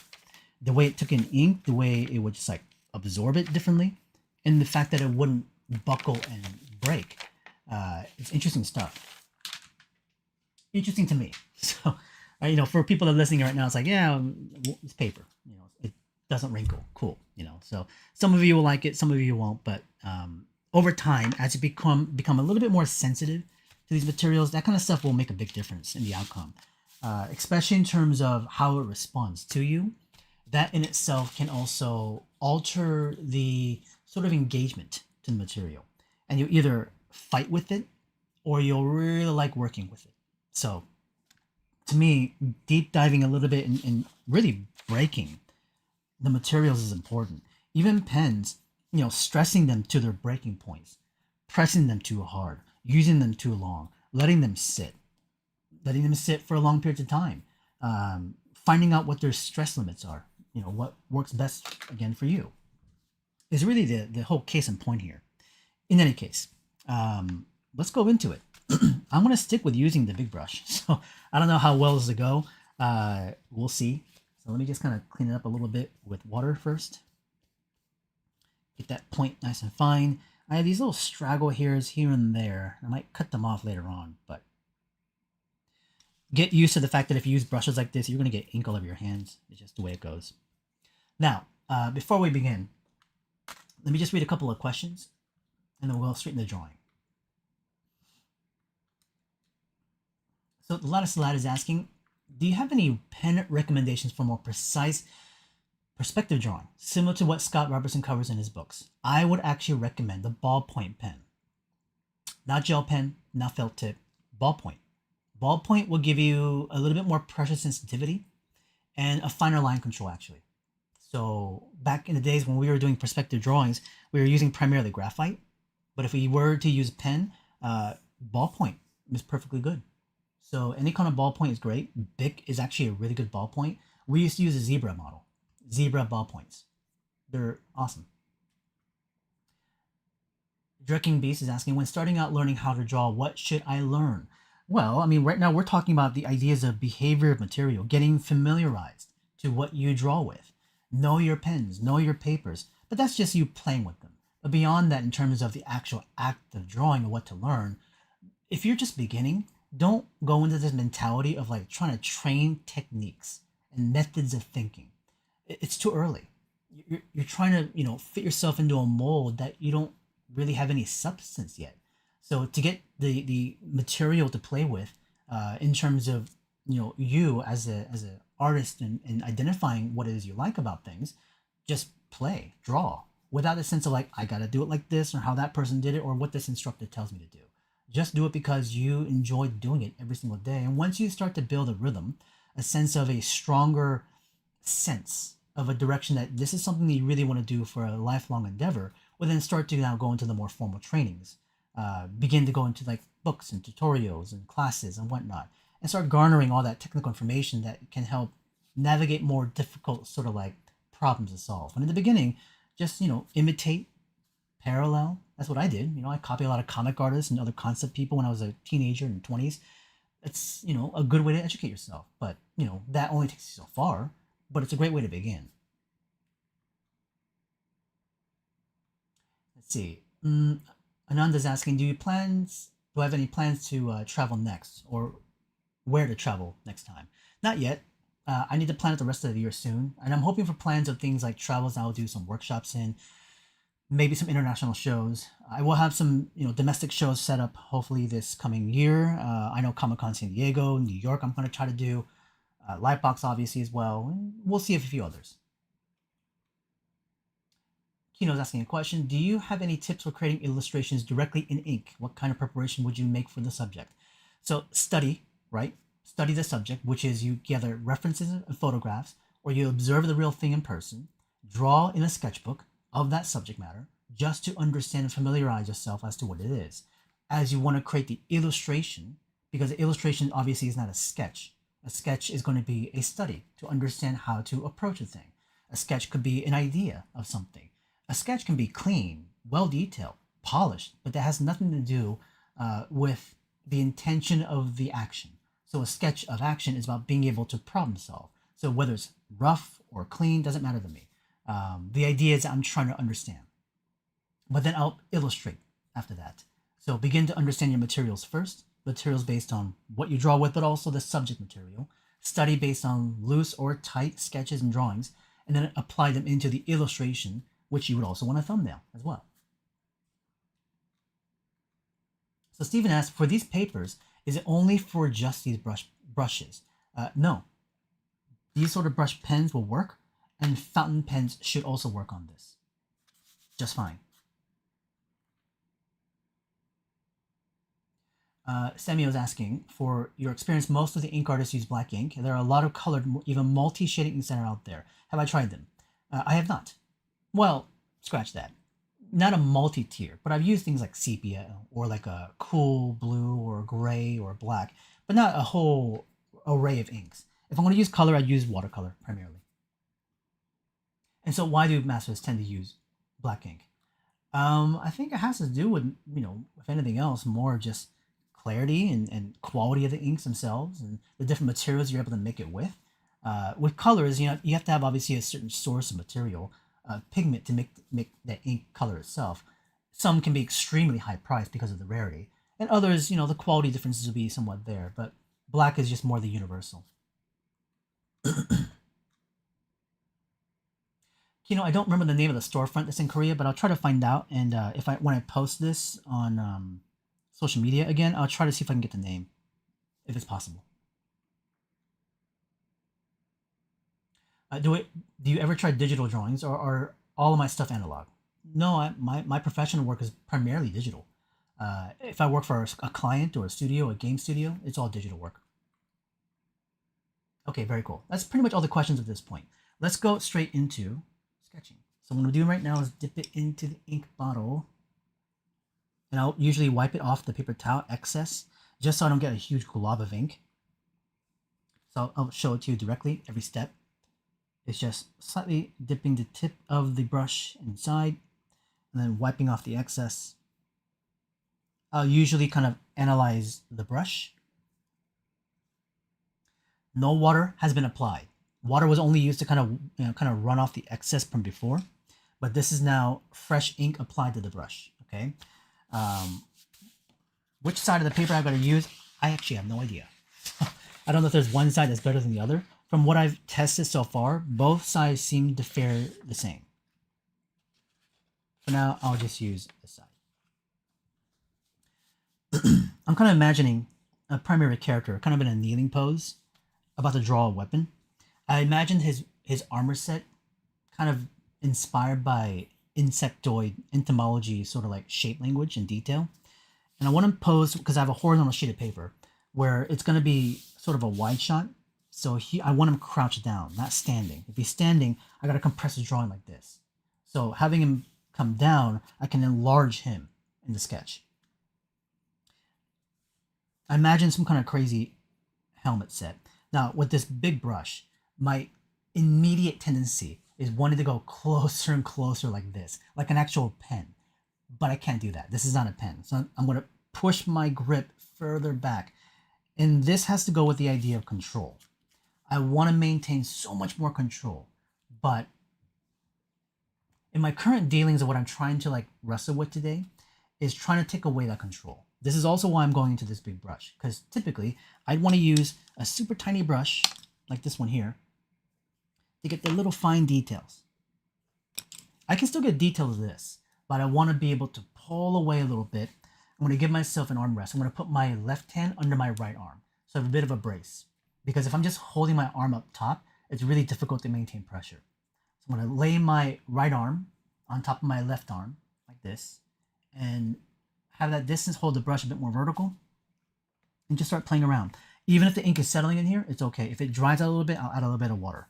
The way it took in ink, the way it would just like absorb it differently, and the fact that it wouldn't buckle and break. It's interesting stuff. Interesting to me. So, you know, for people that are listening right now, it's like, yeah, it's paper. You know, it doesn't wrinkle. Cool. You know, so some of you will like it, some of you won't. But over time, as you become a little bit more sensitive to these materials, that kind of stuff will make a big difference in the outcome, especially in terms of how it responds to you. That in itself can also alter the sort of engagement to the material. And you either fight with it or you'll really like working with it. So to me, deep diving a little bit and really breaking the materials is important. Even pens, you know, stressing them to their breaking points, pressing them too hard, using them too long, letting them sit for a long period of time, finding out what their stress limits are. You know, what works best, again, for you is really the whole case in point here. In any case, let's go into it. I'm going to stick with using the big brush. So I don't know how well this will go. We'll see. So let me just kind of clean it up a little bit with water first. Get that point nice and fine. I have these little straggle hairs here and there. I might cut them off later on, but get used to the fact that if you use brushes like this, you're going to get ink all over your hands. It's just the way it goes. Now, before we begin, let me just read a couple of questions, and then we'll go straight into drawing. So Ladislav is asking, do you have any pen recommendations for more precise perspective drawing, similar to what Scott Robertson covers in his books? I would actually recommend the ballpoint pen. Not gel pen, not felt tip, ballpoint. Ballpoint will give you a little bit more pressure sensitivity and a finer line control, actually. So back in the days when we were doing perspective drawings, we were using primarily graphite. But if we were to use pen, ballpoint is perfectly good. So any kind of ballpoint is great. Bic is actually a really good ballpoint. We used to use a Zebra model. Zebra ballpoints. They're awesome. Drecking Beast is asking, when starting out learning how to draw, what should I learn? Well, I mean, right now we're talking about the ideas of behavior of material, getting familiarized to what you draw with. Know your pens, know your papers, but that's just you playing with them. But beyond that, in terms of the actual act of drawing and what to learn, if you're just beginning, don't go into this mentality of like trying to train techniques and methods of thinking. It's too early. You're trying to, fit yourself into a mold that you don't really have any substance yet. So to get the material to play with, in terms of you as a artist and identifying what it is you like about things, just play, draw, without a sense of like I gotta do it like this or how that person did it or what this instructor tells me to do. Just do it because you enjoy doing it every single day. And once you start to build a rhythm, a sense of a stronger sense of a direction that this is something that you really want to do for a lifelong endeavor, will then start to now go into the more formal trainings, begin to go into like books and tutorials and classes and whatnot, and start garnering all that technical information that can help navigate more difficult sort of like problems to solve. And in the beginning, just imitate, parallel. That's what I did. I copied a lot of comic artists and other concept people when I was a teenager in the 20s. It's a good way to educate yourself, but that only takes you so far. But it's a great way to begin. Let's see. Ananda's asking, do I have any plans to travel next, or where to travel next time? Not yet. I need to plan out the rest of the year soon, and I'm hoping for plans of things like travels I'll do some workshops in, maybe some international shows. I will have some domestic shows set up hopefully this coming year. I know Comic-Con San Diego, New York I'm going to try to do, Lightbox obviously as well, and we'll see if a few others. Kino's asking a question. Do you have any tips for creating illustrations directly in ink? What kind of preparation would you make for the subject? So study, right? Study the subject, which is you gather references and photographs, or you observe the real thing in person, draw in a sketchbook of that subject matter, just to understand and familiarize yourself as to what it is. As you want to create the illustration, because the illustration obviously is not a sketch. A sketch is going to be a study to understand how to approach a thing. A sketch could be an idea of something. A sketch can be clean, well detailed, polished, but that has nothing to do with the intention of the action. So a sketch of action is about being able to problem solve. So whether it's rough or clean, doesn't matter to me. The idea is that I'm trying to understand. But then I'll illustrate after that. So begin to understand your materials first. Materials based on what you draw with, but also the subject material. Study based on loose or tight sketches and drawings, and then apply them into the illustration, which you would also want a thumbnail as well. So Stephen asks, for these papers, is it only for just these brushes? No. These sort of brush pens will work, and fountain pens should also work on this. Just fine. Samuel's asking, for your experience, most of the ink artists use black ink. There are a lot of colored, even multi-shading inks that are out there. Have I tried them? I have not. Well, scratch that. Not a multi-tier, but I've used things like sepia or like a cool blue or gray or black, but not a whole array of inks. If I'm going to use color, I'd use watercolor primarily. And so why do masters tend to use black ink? I think it has to do with, if anything else, more just clarity and quality of the inks themselves and the different materials you're able to make it with. With colors, you have to have obviously a certain source of material. pigment to make the ink color itself. Some can be extremely high priced because of the rarity, and others, the quality differences will be somewhat there. But black is just more the universal. I don't remember the name of the storefront that's in Korea, but I'll try to find out. And if I when I post this on social media again, I'll try to see if I can get the name, if it's possible. Do you ever try digital drawings, or are all of my stuff analog? No, my professional work is primarily digital. If I work for a client or a studio, a game studio, it's all digital work. Okay, very cool. That's pretty much all the questions at this point. Let's go straight into sketching. So what I'm doing right now is dip it into the ink bottle, and I'll usually wipe it off the paper towel excess, just so I don't get a huge glob of ink. So I'll show it to you directly every step. It's just slightly dipping the tip of the brush inside and then wiping off the excess. I'll usually kind of analyze the brush. No water has been applied. Water was only used to kind of run off the excess from before, but this is now fresh ink applied to the brush. Okay, which side of the paper I'm going to use, I actually have no idea. I don't know if there's one side that's better than the other. From what I've tested so far, both sides seem to fare the same. For now, I'll just use this side. I'm kind of imagining a primary character kind of in a kneeling pose, about to draw a weapon. I imagined his armor set kind of inspired by insectoid entomology, sort of like shape language and detail. And I want to pose, because I have a horizontal sheet of paper where it's going to be sort of a wide shot. So I want him crouched down, not standing. If he's standing, I got to compress the drawing like this. So having him come down, I can enlarge him in the sketch. I imagine some kind of crazy helmet set. Now, with this big brush, my immediate tendency is wanting to go closer and closer like this, like an actual pen. But I can't do that. This is not a pen. So I'm going to push my grip further back. And this has to go with the idea of control. I want to maintain so much more control. But in my current dealings of what I'm trying to like wrestle with today is trying to take away that control. This is also why I'm going into this big brush, because typically I'd want to use a super tiny brush like this one here to get the little fine details. I can still get details of this, but I want to be able to pull away a little bit. I'm going to give myself an arm rest. I'm going to put my left hand under my right arm, so I have a bit of a brace, because if I'm just holding my arm up top, it's really difficult to maintain pressure. So I'm going to lay my right arm on top of my left arm like this, and have that distance, hold the brush a bit more vertical, and just start playing around. Even if the ink is settling in here, it's okay. If it dries out a little bit, I'll add a little bit of water.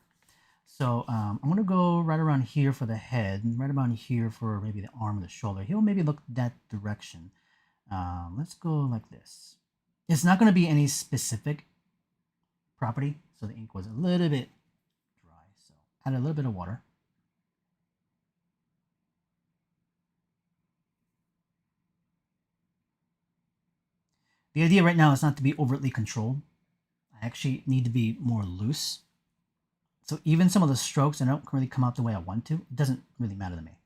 So I'm going to go right around here for the head, and right around here for maybe the arm or the shoulder. He'll maybe look that direction. Let's go like this. It's not going to be any specific property, so the ink was a little bit dry. So add a little bit of water. The idea right now is not to be overtly controlled. I actually need to be more loose. So even some of the strokes that don't really come out the way I want to, it doesn't really matter to me.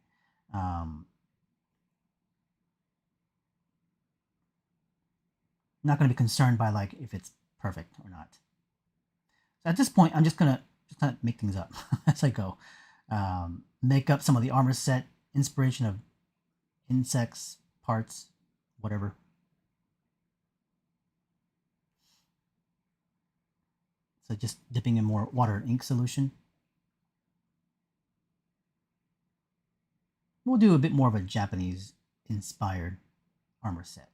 Not going to be concerned by like if it's perfect or not. So at this point, I'm just gonna make things up as I go. Make up some of the armor set, inspiration of insects, parts, whatever. So just dipping in more water and ink solution. We'll do a bit more of a Japanese inspired armor set.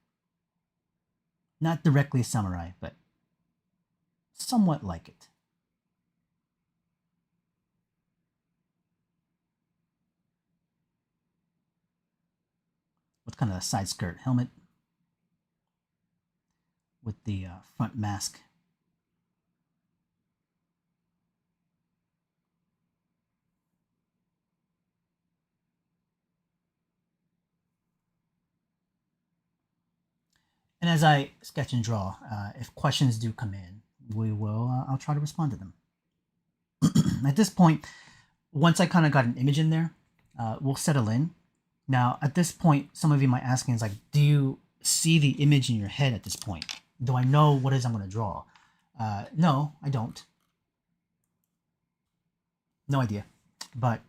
Not directly samurai, but somewhat like it. With kind of a side skirt helmet with the front mask. And as I sketch and draw, if questions do come in, I'll try to respond to them. At this point, once I kind of got an image in there, will settle in. Now, at this point, some of you might asking is like, do you see the image in your head at this point? Do I know what it is I'm going to draw? No, I don't. No idea. But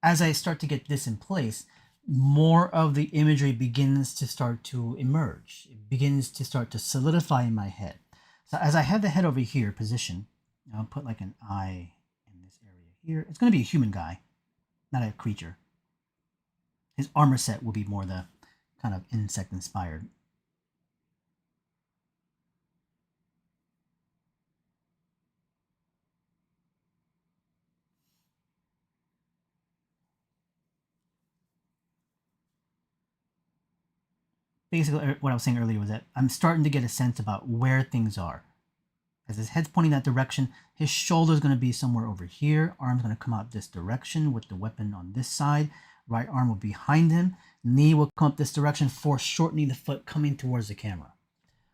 as I start to get this in place, more of the imagery begins to start to emerge. It begins to start to solidify in my head. So as I have the head over here positioned, I'll put like an eye in this area here. It's going to be a human guy, not a creature. His armor set will be more the kind of insect inspired. Basically, what I was saying earlier was that I'm starting to get a sense about where things are. As his head's pointing that direction, his shoulder's going to be somewhere over here. Arm's going to come out this direction with the weapon on this side. Right arm will be behind him. Knee will come up this direction, foreshortening the foot coming towards the camera.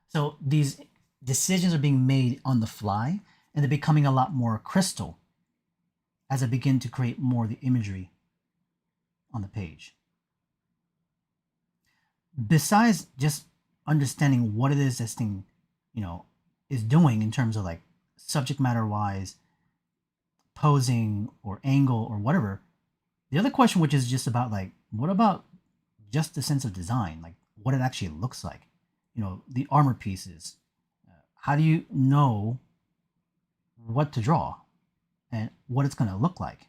So these decisions are being made on the fly, and they're becoming a lot more crystal as I begin to create more of the imagery on the page. Besides just understanding what it is this thing, is doing in terms of like subject matter wise, posing or angle or whatever, the other question, which is just about like, what about just the sense of design, like what it actually looks like, the armor pieces. How do you know what to draw and what it's going to look like?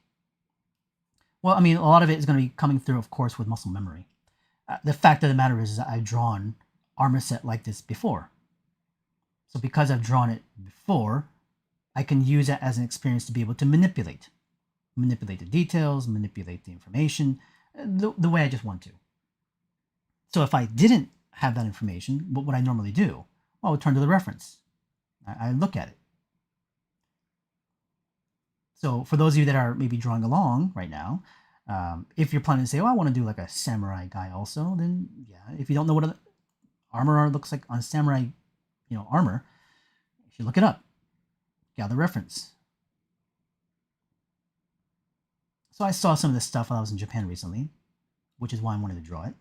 Well, I mean, a lot of it is going to be coming through, of course, with muscle memory. The fact of the matter is that I've drawn armor set like this before. So because I've drawn it before, I can use that as an experience to be able to manipulate the details, manipulate the information the way I just want to. So if I didn't have that information, what would I normally do? Well, I would turn to the reference. I look at it. So for those of you that are maybe drawing along right now, if you're planning to say, oh, I want to do like a samurai guy also, then yeah, if you don't know what armor looks like on samurai, armor, you should look it up, gather reference. So I saw some of this stuff while I was in Japan recently, which is why I wanted to draw it.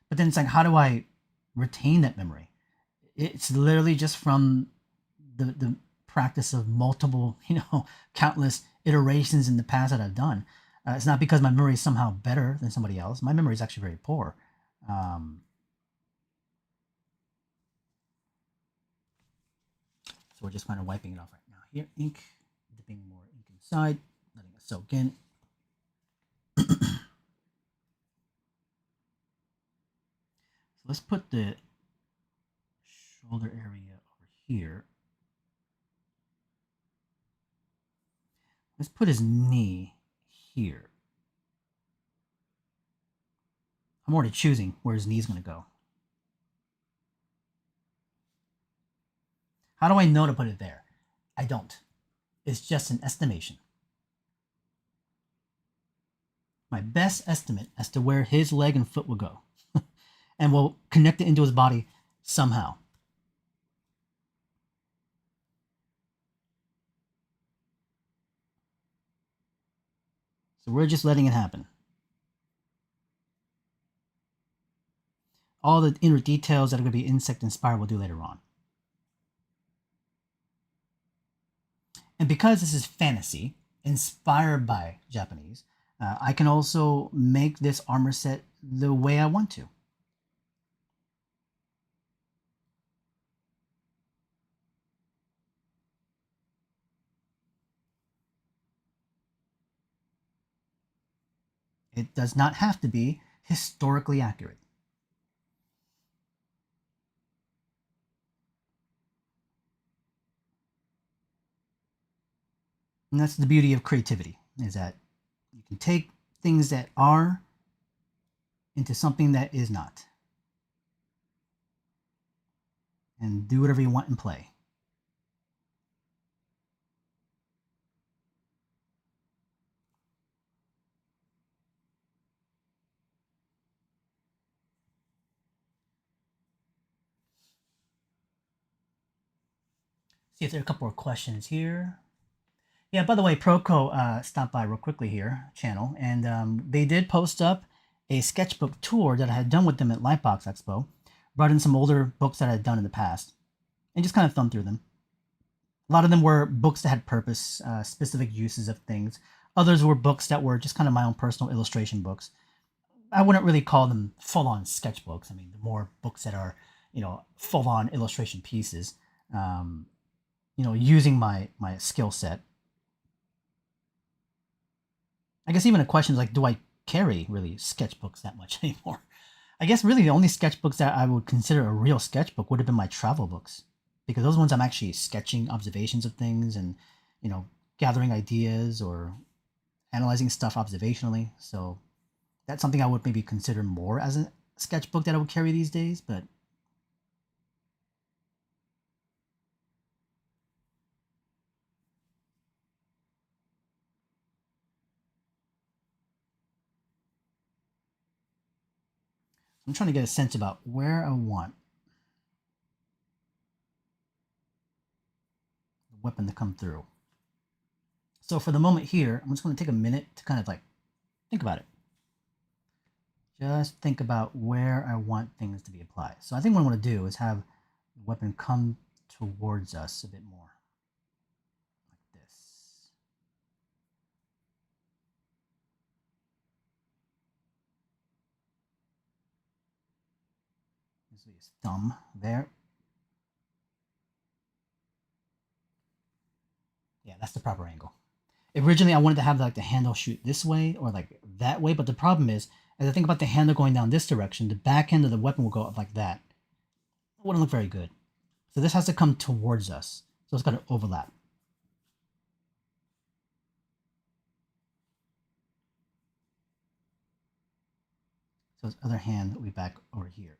But then it's like, how do I retain that memory? It's literally just from the practice of multiple, countless iterations in the past that I've done. It's not because my memory is somehow better than somebody else. My memory is actually very poor. So we're just kind of wiping it off right now. Here, ink, dipping more ink inside, letting it soak in. So let's put the shoulder area over here. Let's put his knee here. I'm already choosing where his knee is going to go. How do I know to put it there? I don't. It's just an estimation. My best estimate as to where his leg and foot will go. And we'll connect it into his body somehow. So we're just letting it happen. All the inner details that are going to be insect inspired we'll do later on. And because this is fantasy, inspired by Japanese, I can also make this armor set the way I want to. It does not have to be historically accurate. And that's the beauty of creativity, is that you can take things that are into something that is not. And do whatever you want and play. See if there are a couple more questions here. Yeah, by the way, Proco stopped by real quickly here, channel, and they did post up a sketchbook tour that I had done with them at Lightbox Expo. Brought in some older books that I had done in the past, and just kind of thumbed through them. A lot of them were books that had purpose, specific uses of things. Others were books that were just kind of my own personal illustration books. I wouldn't really call them full-on sketchbooks. I mean, the more books that are, full-on illustration pieces. Um, using my skill set. I guess even a question is like, do I carry really sketchbooks that much anymore? I guess really the only sketchbooks that I would consider a real sketchbook would have been my travel books, because those ones I'm actually sketching observations of things and gathering ideas or analyzing stuff observationally. So that's something I would maybe consider more as a sketchbook that I would carry these days. But I'm trying to get a sense about where I want the weapon to come through. So for the moment here, I'm just going to take a minute to kind of like think about it. Just think about where I want things to be applied. So I think what I want to do is have the weapon come towards us a bit more, like this. This will be his thumb there. Yeah, that's the proper angle. Originally, I wanted to have like the handle shoot this way or like that way, but the problem is, as I think about the handle going down this direction, the back end of the weapon will go up like that. It wouldn't look very good. So this has to come towards us. So it's got to overlap. So his other hand will be back over here.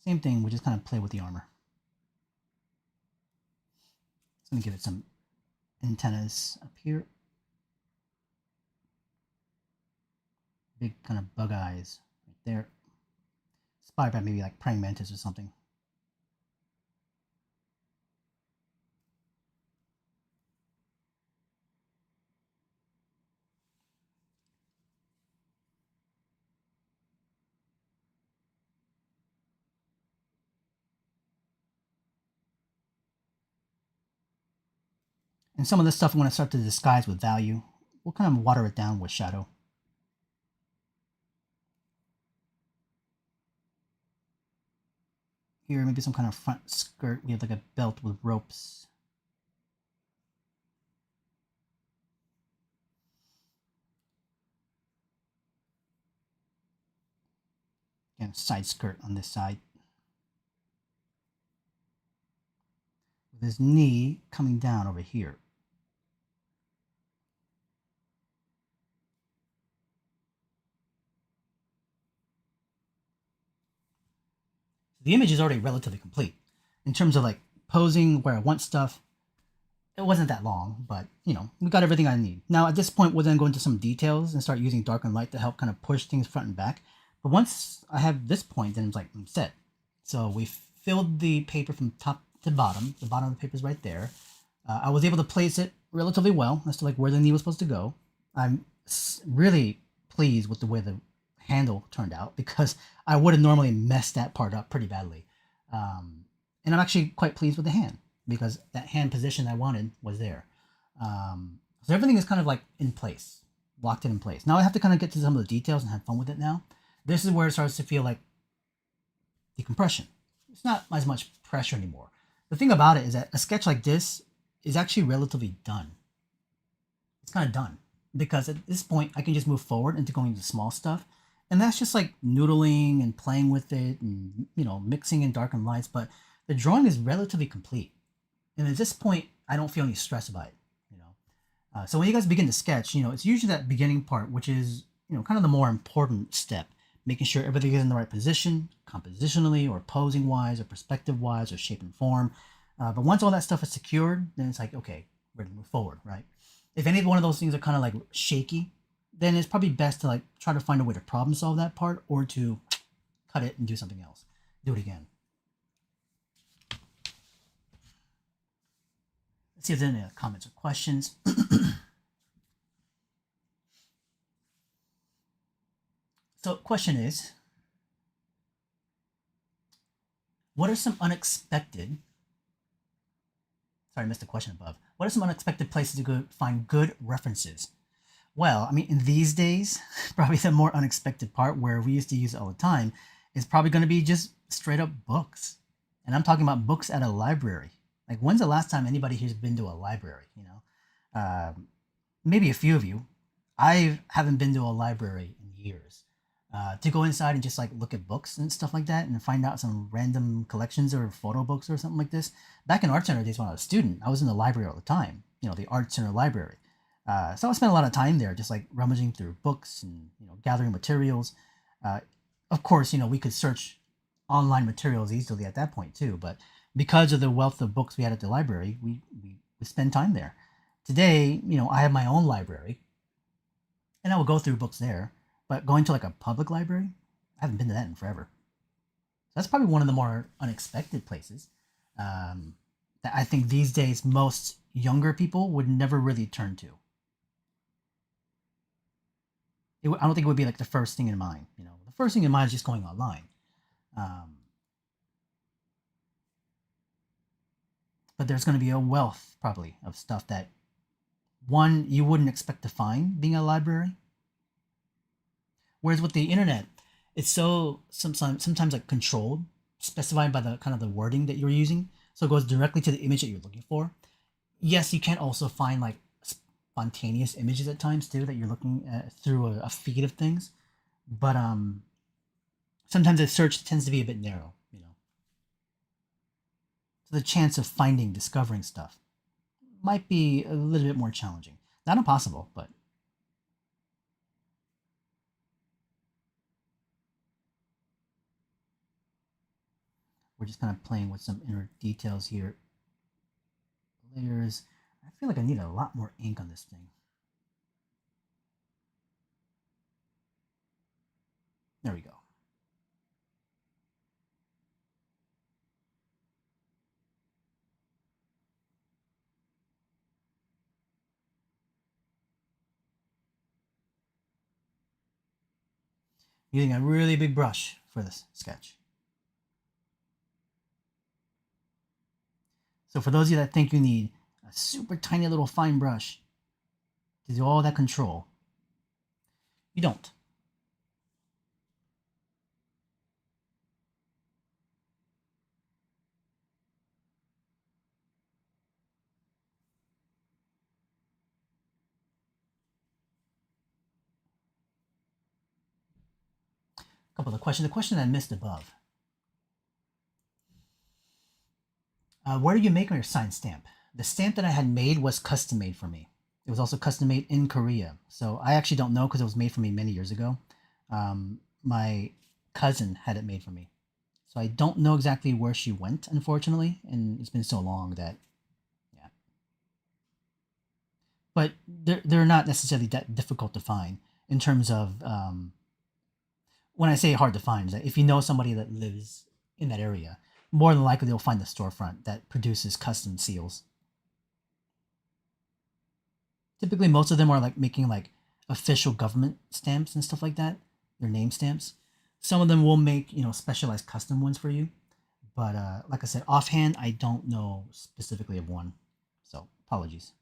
Same thing, we just kind of play with the armor. It's going to give it some antennas up here. Big kind of bug eyes right there. Inspired by maybe like praying mantis or something. And some of this stuff I'm going to start to disguise with value. We'll kind of water it down with shadow. Here, maybe some kind of front skirt. We have like a belt with ropes. And side skirt on this side. With his knee coming down over here. The image is already relatively complete. In terms of like posing where I want stuff, it wasn't that long, but we got everything I need. Now at this point, we'll then go into some details and start using dark and light to help kind of push things front and back. But once I have this point, then it's like I'm set. So we filled the paper from top to bottom. The bottom of the paper is right there. I was able to place it relatively well as to like where the knee was supposed to go. I'm really pleased with the way the handle turned out, because I would have normally messed that part up pretty badly. And I'm actually quite pleased with the hand, because that hand position I wanted was there. So everything is kind of like in place, locked it in place. Now I have to kind of get to some of the details and have fun with it now. This is where it starts to feel like decompression. It's not as much pressure anymore. The thing about it is that a sketch like this is actually relatively done. It's kind of done, because at this point I can just move forward into going to small stuff, and that's just like noodling and playing with it and mixing in dark and lights. But the drawing is relatively complete, and at this point I don't feel any stress about it. So when you guys begin to sketch, it's usually that beginning part, which is kind of the more important step, making sure everything is in the right position, compositionally or posing wise or perspective wise or shape and form. But once all that stuff is secured, then it's like, okay, we're ready to move forward, right? If any one of those things are kind of like shaky, then it's probably best to like try to find a way to problem solve that part or to cut it and do something else. Do it again. Let's see if there's any comments or questions. So, question is, what are some unexpected? Sorry, I missed the question above. What are some unexpected places to go find good references? Well, I mean, in these days, probably the more unexpected part where we used to use it all the time is probably going to be just straight up books. And I'm talking about books at a library. Like, when's the last time anybody here's been to a library? You know, maybe a few of you. I haven't been to a library in years. To go inside and just like look at books and stuff like that and find out some random collections or photo books or something like this. Back in art center days when I was a student, I was in the library all the time. You know, the art center library. So I spent a lot of time there, just like rummaging through books and gathering materials. Uh, of course, we could search online materials easily at that point too. But because of the wealth of books we had at the library, we spend time there. Today, I have my own library, and I will go through books there. But going to like a public library, I haven't been to that in forever. So that's probably one of the more unexpected places that I think these days most younger people would never really turn to. I don't think it would be like the first thing in mind. The first thing in mind is just going online. Um, but there's going to be a wealth probably of stuff that one you wouldn't expect to find being a library. Whereas with the internet, it's so sometimes like controlled, specified by the kind of the wording that you're using, so it goes directly to the image that you're looking for. Yes, you can also find like spontaneous images at times too that you're looking at through a feed of things, but sometimes the search tends to be a bit narrow, so the chance of discovering stuff might be a little bit more challenging. Not impossible, but we're just kind of playing with some inner details here. Layers. I feel like I need a lot more ink on this thing. There we go. Using a really big brush for this sketch. So for those of you that think you need a super tiny little fine brush to do all that control, you don't. A couple of questions. The question I missed above. Where do you make your signed stamp? The stamp that I had made was custom made for me. It was also custom made in Korea. So I actually don't know because it was made for me many years ago. My cousin had it made for me. So I don't know exactly where she went, unfortunately. And it's been so long that, yeah. But they're not necessarily that difficult to find in terms of, when I say hard to find, is that if you know somebody that lives in that area, more than likely they'll find the storefront that produces custom seals. Typically, most of them are like making like official government stamps and stuff like that. Their name stamps. Some of them will make specialized custom ones for you, but like I said, offhand, I don't know specifically of one. So apologies.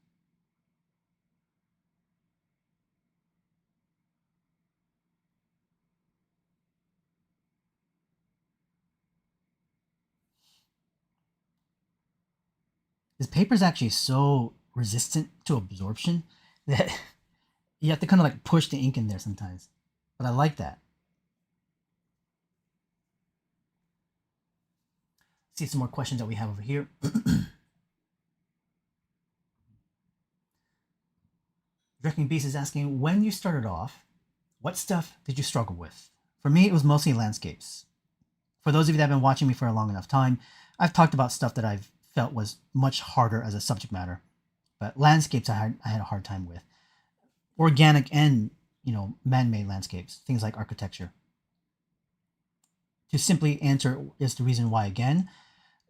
This paper is actually so resistant to absorption that you have to kind of like push the ink in there sometimes. But I like that. See some more questions that we have over here. Drinking Beast is asking, when you started off, what stuff did you struggle with? For me, it was mostly landscapes. For those of you that have been watching me for a long enough time, I've talked about stuff that I've felt was much harder as a subject matter. But landscapes I had a hard time with. Organic and, man-made landscapes, things like architecture. To simply answer is the reason why again,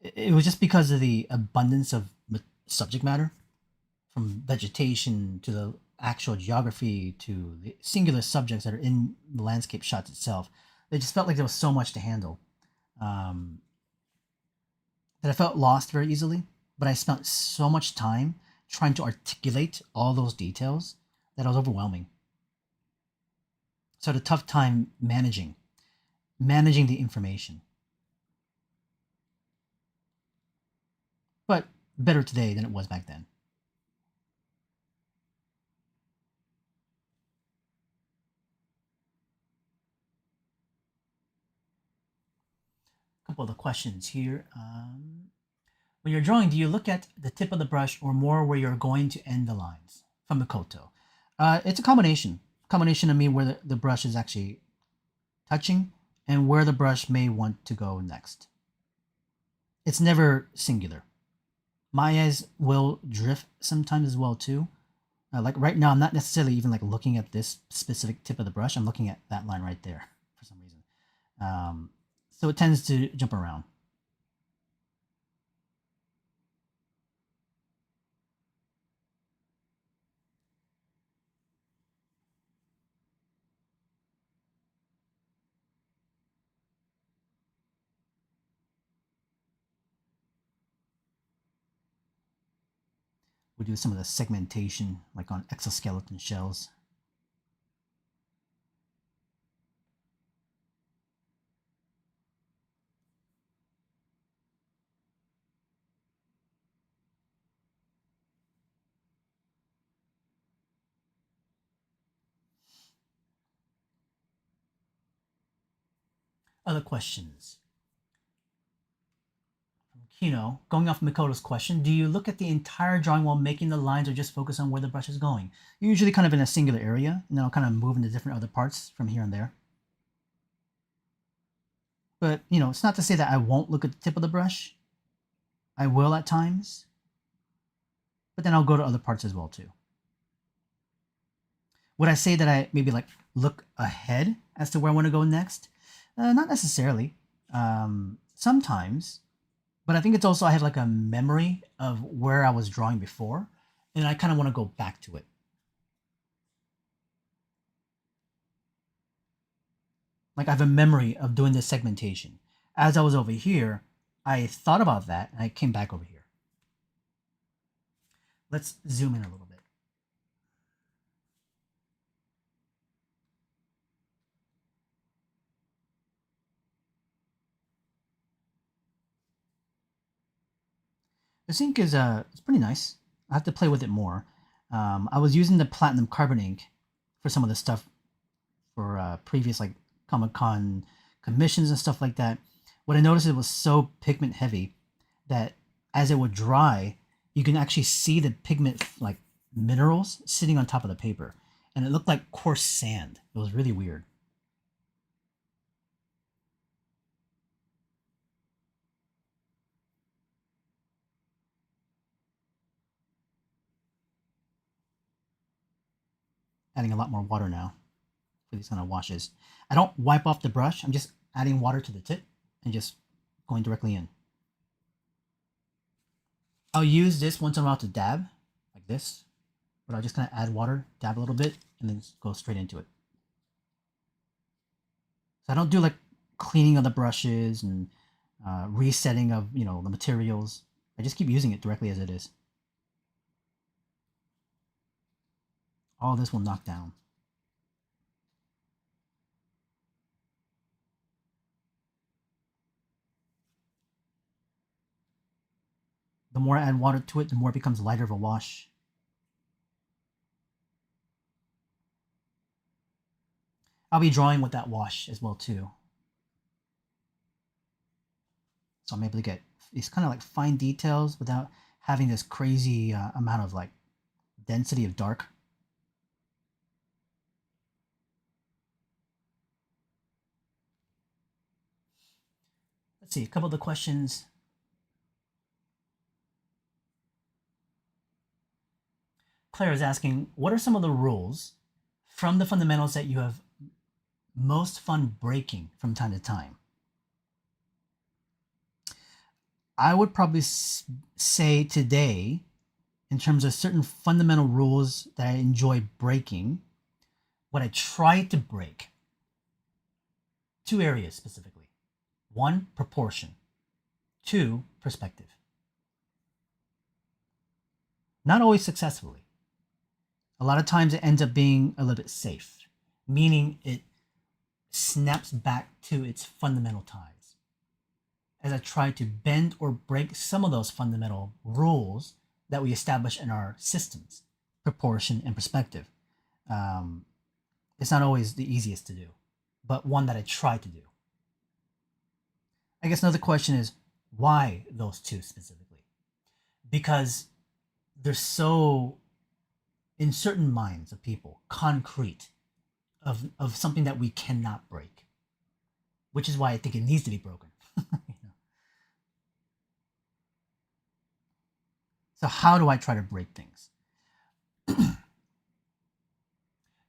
it was just because of the abundance of subject matter, from vegetation to the actual geography to the singular subjects that are in the landscape shots itself. It just felt like there was so much to handle, um, that I felt lost very easily. But I spent so much time trying to articulate all those details that it was overwhelming. So I had a tough time managing the information. But better today than it was back then. A couple of the questions here. When you're drawing, do you look at the tip of the brush or more where you're going to end the lines from the koto? It's a combination. Combination of me where the brush is actually touching and where the brush may want to go next. It's never singular. My eyes will drift sometimes as well too. Like right now, I'm not necessarily even like looking at this specific tip of the brush. I'm looking at that line right there for some reason. So it tends to jump around. We do some of the segmentation, like on exoskeleton shells. Other questions. Kino, going off Mikoto's question, do you look at the entire drawing while making the lines or just focus on where the brush is going? Usually kind of in a singular area, and then I'll kind of move into different other parts from here and there. But, it's not to say that I won't look at the tip of the brush. I will at times, but then I'll go to other parts as well too. Would I say that I maybe like look ahead as to where I want to go next? Not necessarily. Sometimes, but I think it's also I have like a memory of where I was drawing before, and I kind of want to go back to it. Like I have a memory of doing this segmentation. As I was over here, I thought about that and I came back over here. Let's zoom in a little bit. This ink is it's pretty nice. I have to play with it more. I was using the platinum carbon ink for some of the stuff for previous like Comic Con commissions and stuff like that. What I noticed, it was so pigment heavy that as it would dry, you can actually see the pigment like minerals sitting on top of the paper, and it looked like coarse sand. It was really weird. Adding a lot more water now for these kind of washes. I don't wipe off the brush. I'm just adding water to the tip and just going directly in. I'll use this once in a while to dab, like this, but I'll just kind of add water, dab a little bit, and then go straight into it. So I don't do like cleaning of the brushes and resetting of the materials. I just keep using it directly as it is. All this will knock down. The more I add water to it, the more it becomes lighter of a wash. I'll be drawing with that wash as well too. So I'm able to get these kind of like fine details without having this crazy amount of like density of dark. Let's see, a couple of the questions. Claire is asking, what are some of the rules from the fundamentals that you have most fun breaking from time to time, I would probably say today, in terms of certain fundamental rules that I enjoy breaking, what I try to break, two areas specifically. One, proportion. Two, perspective. Not always successfully. A lot of times it ends up being a little bit safe, meaning it snaps back to its fundamental ties. As I try to bend or break some of those fundamental rules that we establish in our systems, proportion and perspective. Um, it's not always the easiest to do, but one that I try to do. I guess another question is why those two specifically? Because they're so, in certain minds of people, concrete of something that we cannot break, which is why I think it needs to be broken. You know? So, how do I try to break things?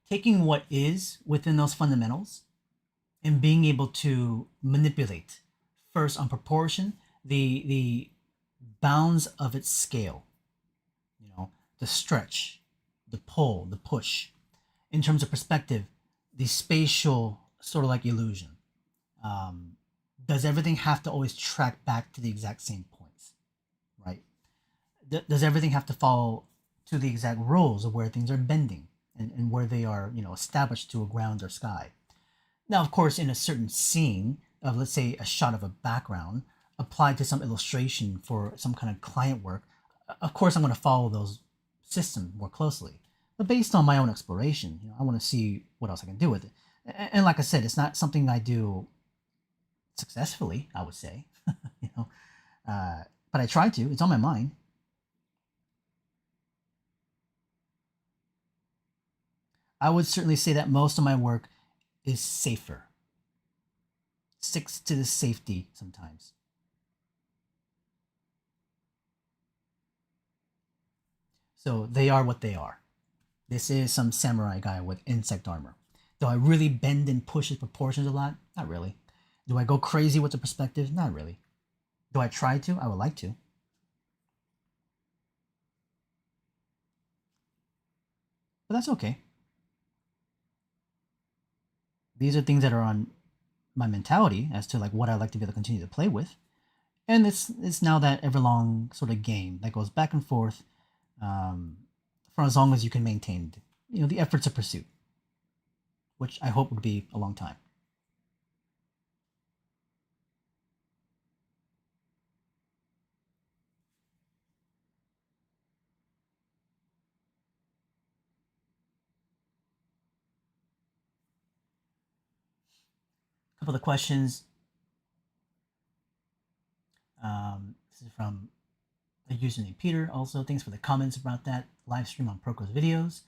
Taking what is within those fundamentals and being able to manipulate first on proportion the bounds of its scale, you know, the stretch, the pull, the push. In terms of perspective, the spatial sort of like illusion. Um, does everything have to always track back to the exact same points, right? Does everything have to follow to the exact rules of where things are bending and where they are, you know, established to a ground or sky? Now, of course, in a certain scene of, let's say, a shot of a background applied to some illustration for some kind of client work, of course, I'm going to follow those systems more closely. But based on my own exploration, you know, I want to see what else I can do with it. And like I said, it's not something I do successfully, I would say, you know, but I try to. It's on my mind. I would certainly say that most of my work is safer, sticks to the safety sometimes. So they are what they are. This is some samurai guy with insect armor. Do I really bend and push his proportions a lot? Not really. Do I go crazy with the perspective? Not really. Do I try to? I would like to. But that's okay. These are things that are on my mentality as to like what I like to be able to continue to play with. And it's now that everlong sort of game that goes back and forth um, for as long as you can maintain, you know, the efforts of pursuit, which I hope would be a long time. A couple of questions. This is from the username Peter. Also, thanks for the comments about that live stream on Proco's videos.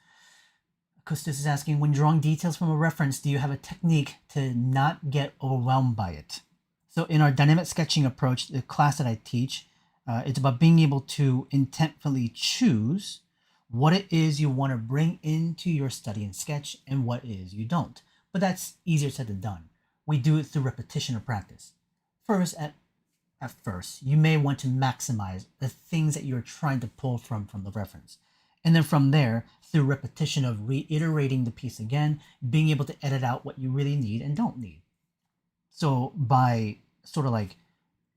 Custis is asking, when drawing details from a reference, do you have a technique to not get overwhelmed by it? So in our dynamic sketching approach, the class that I teach, it's about being able to intentfully choose what it is you want to bring into your study and sketch and what it is you don't. But that's easier said than done. We do it through repetition or practice. First, at first, you may want to maximize the things that you're trying to pull from the reference. And then from there, through repetition of reiterating the piece again, being able to edit out what you really need and don't need. So by sort of like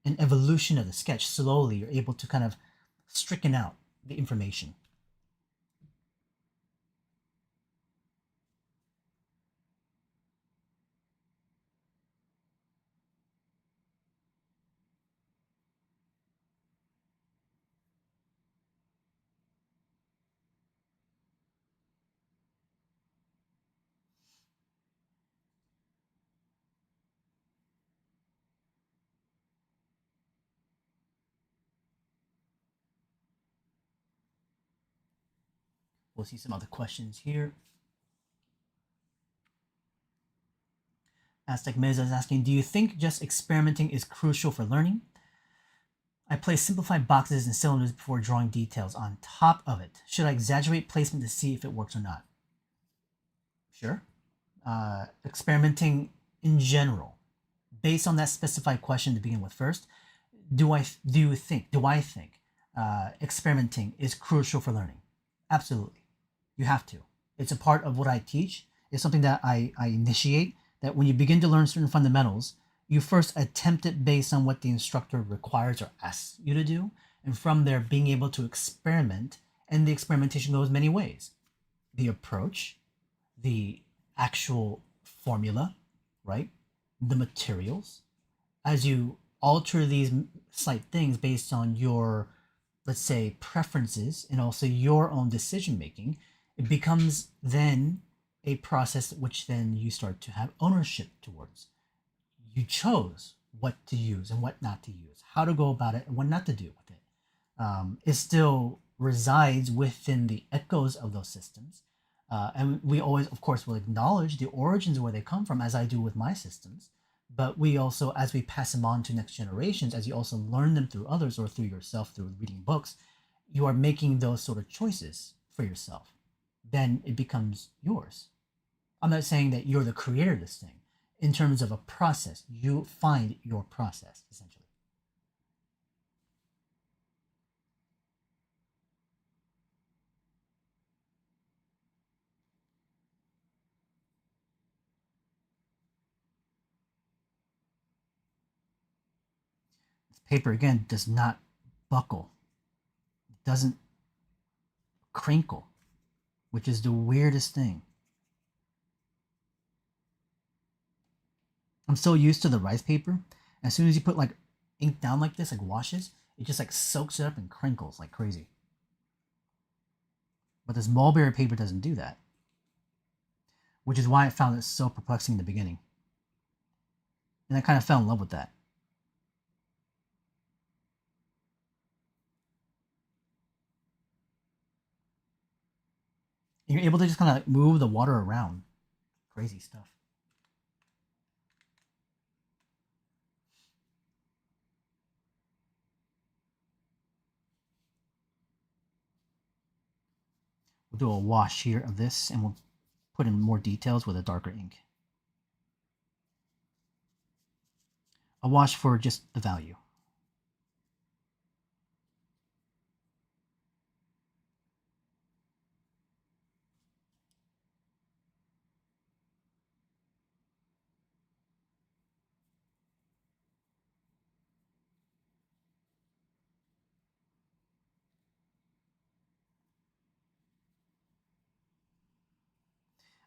an evolution of the sketch, slowly you're able to kind of stricken out the information. We'll see some other questions here. Aztec Meza is asking, do you think just experimenting is crucial for learning? I place simplified boxes and cylinders before drawing details on top of it. Should I exaggerate placement to see if it works or not? Sure. Experimenting in general, based on that specified question to begin with first, do I think experimenting is crucial for learning? Absolutely. You have to. It's a part of what I teach. It's something that I initiate, that when you begin to learn certain fundamentals, you first attempt it based on what the instructor requires or asks you to do. And from there, being able to experiment. And the experimentation goes many ways: the approach, the actual formula, right? The materials. As you alter these slight things based on your, let's say, preferences and also your own decision making, it becomes then a process which then you start to have ownership towards. You chose what to use and what not to use, how to go about it and what not to do with it. It still resides within the echoes of those systems. And we always, of course, will acknowledge the origins of where they come from, as I do with my systems. But we also, as we pass them on to next generations, as you also learn them through others or through yourself through reading books, you are making those sort of choices for yourself. Then it becomes yours. I'm not saying that you're the creator of this thing. In terms of a process, you find your process, essentially. This paper, again, does not buckle, doesn't crinkle, which is the weirdest thing. I'm so used to the rice paper. As soon as you put like ink down like this, like washes, it just like soaks it up and crinkles like crazy. But this mulberry paper doesn't do that, which is why I found it so perplexing in the beginning. And I kind of fell in love with that. And you're able to just kind of like move the water around. Crazy stuff. We'll do a wash here of this and we'll put in more details with a darker ink. A wash for just the value.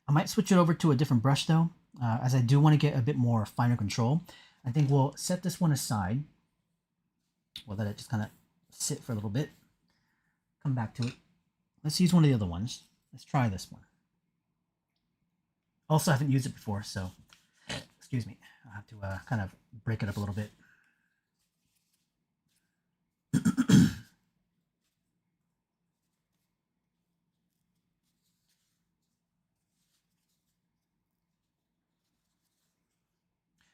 I might switch it over to a different brush though, as I do want to get a bit more finer control. I think we'll set this one aside. We'll let it just kind of sit for a little bit. Come back to it. Let's use one of the other ones. Let's try this one. Also, I haven't used it before, so excuse me. I'll have to kind of break it up a little bit.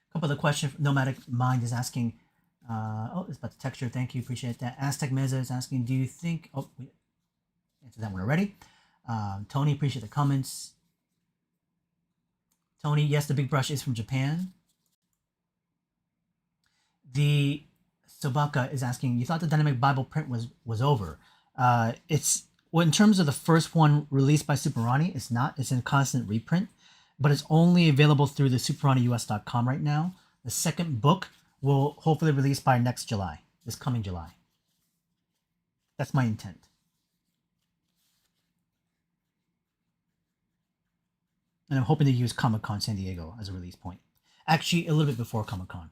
A couple of the questions. Nomadic Mind is asking. Oh, it's about the texture. Thank you. Appreciate that. Aztec Meza is asking, do you think? Oh, we answered that one already. Tony, appreciate the comments. Tony, yes, the big brush is from Japan. The Sobaka is asking, you thought the dynamic Bible print was over. It's well, in terms of the first one released by Superani, it's not. It's in constant reprint, but it's only available through the superanius.com right now. The second book will hopefully release by next July, this coming July. That's my intent. And I'm hoping to use Comic Con San Diego as a release point. Actually, a little bit before Comic Con.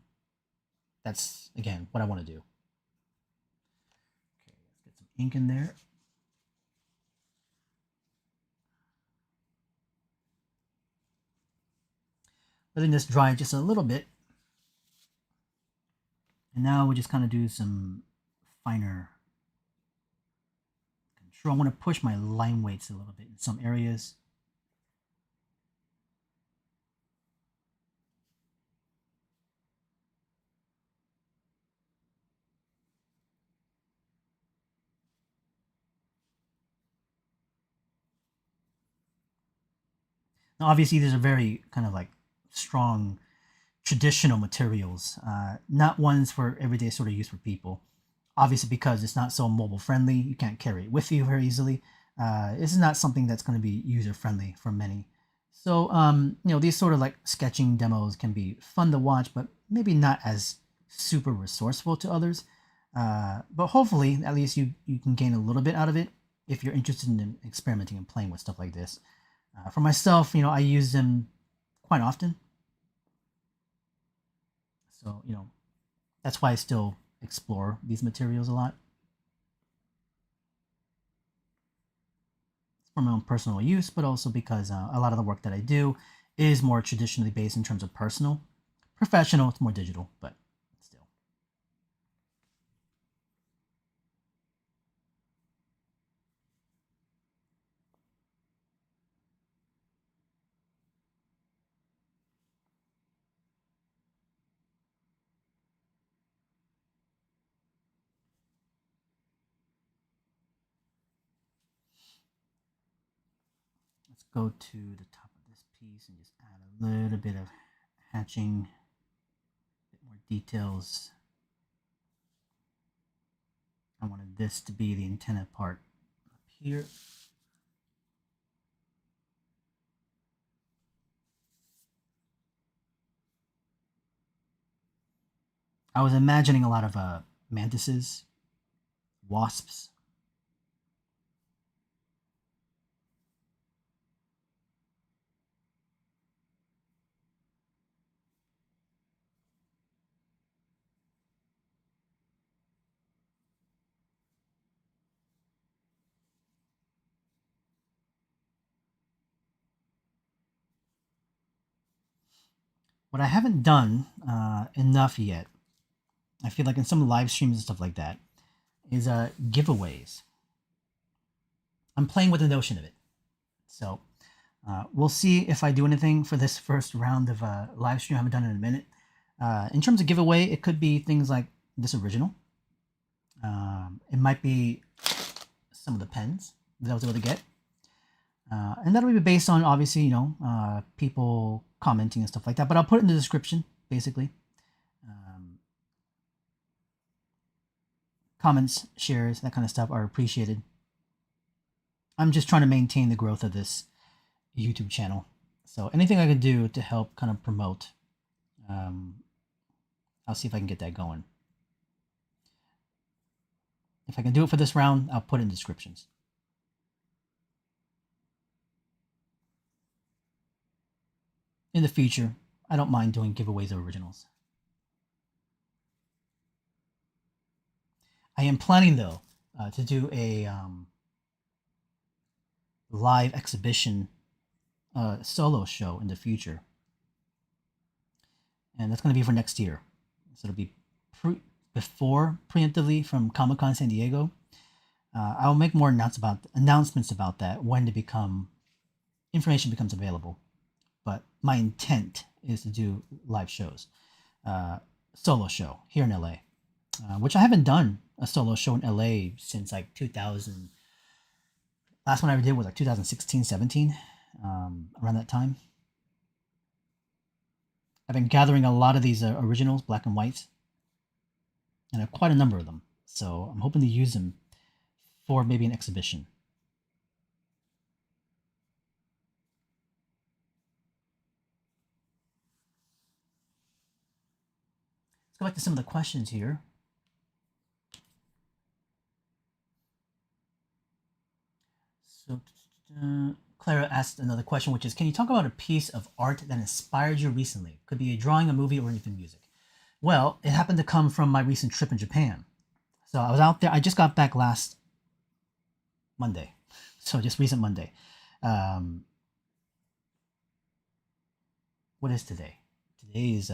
That's, again, what I want to do. Okay, let's get some ink in there. Letting this dry just a little bit. And now we just kind of do some finer control. I want to push my line weights a little bit in some areas. Obviously, these are very kind of like strong traditional materials, not ones for everyday sort of use for people. Obviously, because it's not so mobile friendly, you can't carry it with you very easily. This is not something that's going to be user friendly for many. So, these sort of like sketching demos can be fun to watch, but maybe not as super resourceful to others. But hopefully, at least you can gain a little bit out of it if you're interested in experimenting and playing with stuff like this. For myself, I use them quite often. So, that's why I still explore these materials a lot for my own personal use, but also because a lot of the work that I do is more traditionally based in terms of personal. Professional, it's more digital, but still. Let's go to the top of this piece and just add a little bit of hatching, a bit more details. I wanted this to be the antenna part up here. I was imagining a lot of mantises, wasps. What I haven't done enough yet, I feel like in some live streams and stuff like that, is giveaways. I'm playing with the notion of it. So we'll see if I do anything for this first round of live stream. I haven't done it in a minute. In terms of giveaway, it could be things like this original. It might be some of the pens that I was able to get. And that'll be based on, obviously, people commenting and stuff like that. But I'll put it in the description, basically. Comments, shares, that kind of stuff are appreciated. I'm just trying to maintain the growth of this YouTube channel. So anything I can do to help kind of promote, I'll see if I can get that going. If I can do it for this round, I'll put it in descriptions. In the future, I don't mind doing giveaways of originals. I am planning, though, to do a live exhibition solo show in the future. And that's going to be for next year. So it'll be preemptively from Comic-Con San Diego. I'll make more announcements about that when information becomes available. But my intent is to do live shows, solo show here in LA, which I haven't done a solo show in LA since like 2000. Last one I ever did was like 2016, 17, around that time. I've been gathering a lot of these originals, black and whites, and I have quite a number of them. So I'm hoping to use them for maybe an exhibition. Let's go back to some of the questions here. So Clara asked another question, which is, can you talk about a piece of art that inspired you recently? Could be a drawing, a movie, or even music. Well, it happened to come from my recent trip in Japan. So I was out there. I just got back last Monday. So just recent Monday. What is today? Today's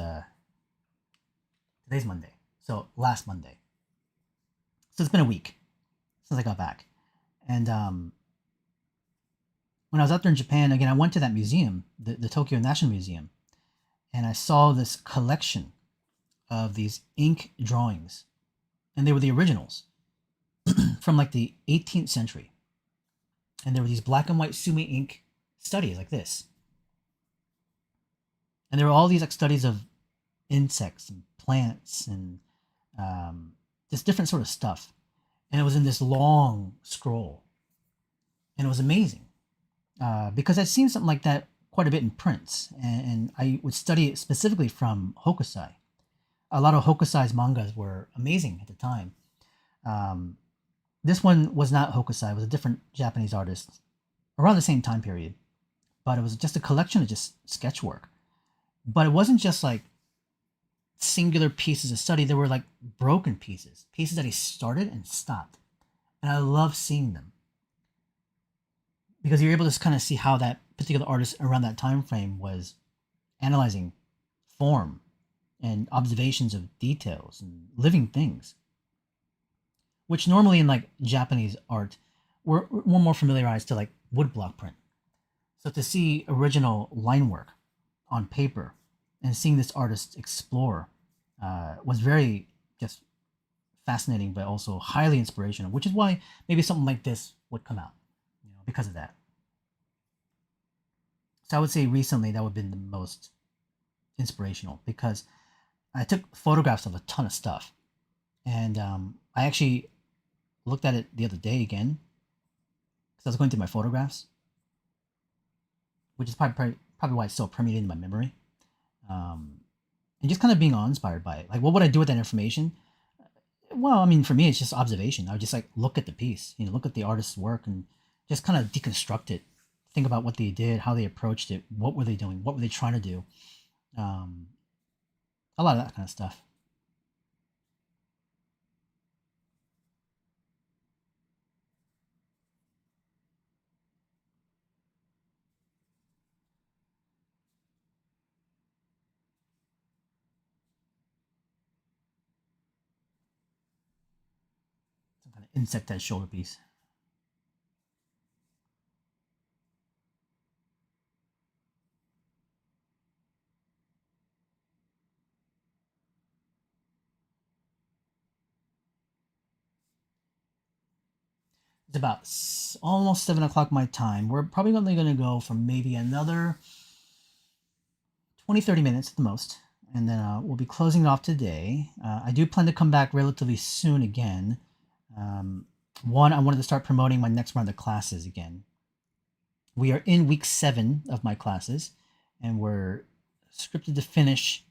Monday. So last Monday. So it's been a week since I got back. And when I was out there in Japan, again, I went to that museum, the Tokyo National Museum, and I saw this collection of these ink drawings. And they were the originals from like the 18th century. And there were these black and white sumi ink studies like this. And there were all these like studies of insects and plants and um, just different sort of stuff. And it was in this long scroll, and it was amazing because I'd seen something like that quite a bit in prints, and I would study it specifically from Hokusai. A lot of Hokusai's mangas were amazing at the time. Um, this one was not Hokusai; it was a different Japanese artist around the same time period, but it was just a collection of just sketch work. But it wasn't just like singular pieces of study; there were like broken pieces, pieces that he started and stopped, and I love seeing them because you're able to kind of see how that particular artist around that time frame was analyzing form and observations of details and living things, which normally in like Japanese art, we're more familiarized to like woodblock print. So to see original line work on paper and seeing this artist explore was very just fascinating, but also highly inspirational, which is why maybe something like this would come out, because of that. So I would say recently that would have been the most inspirational because I took photographs of a ton of stuff, and I actually looked at it the other day again because I was going through my photographs, which is probably why it's so permeated in my memory, um, and just kind of being awe-inspired by it. Like, what would I do with that information? Well, I mean, for me, it's just observation. I would just like look at the piece, look at the artist's work, and just kind of deconstruct it. Think about what they did, how they approached it, what were they doing, what were they trying to do. Um, a lot of that kind of stuff. Some kind of insect head shoulder piece. It's about almost 7 o'clock my time. We're probably only going to go for maybe another 20, 30 minutes at the most. And then we'll be closing it off today. I do plan to come back relatively soon again. Um, One, I wanted to start promoting my next round of classes again. We are in week 7 of my classes, and we're scripted to finish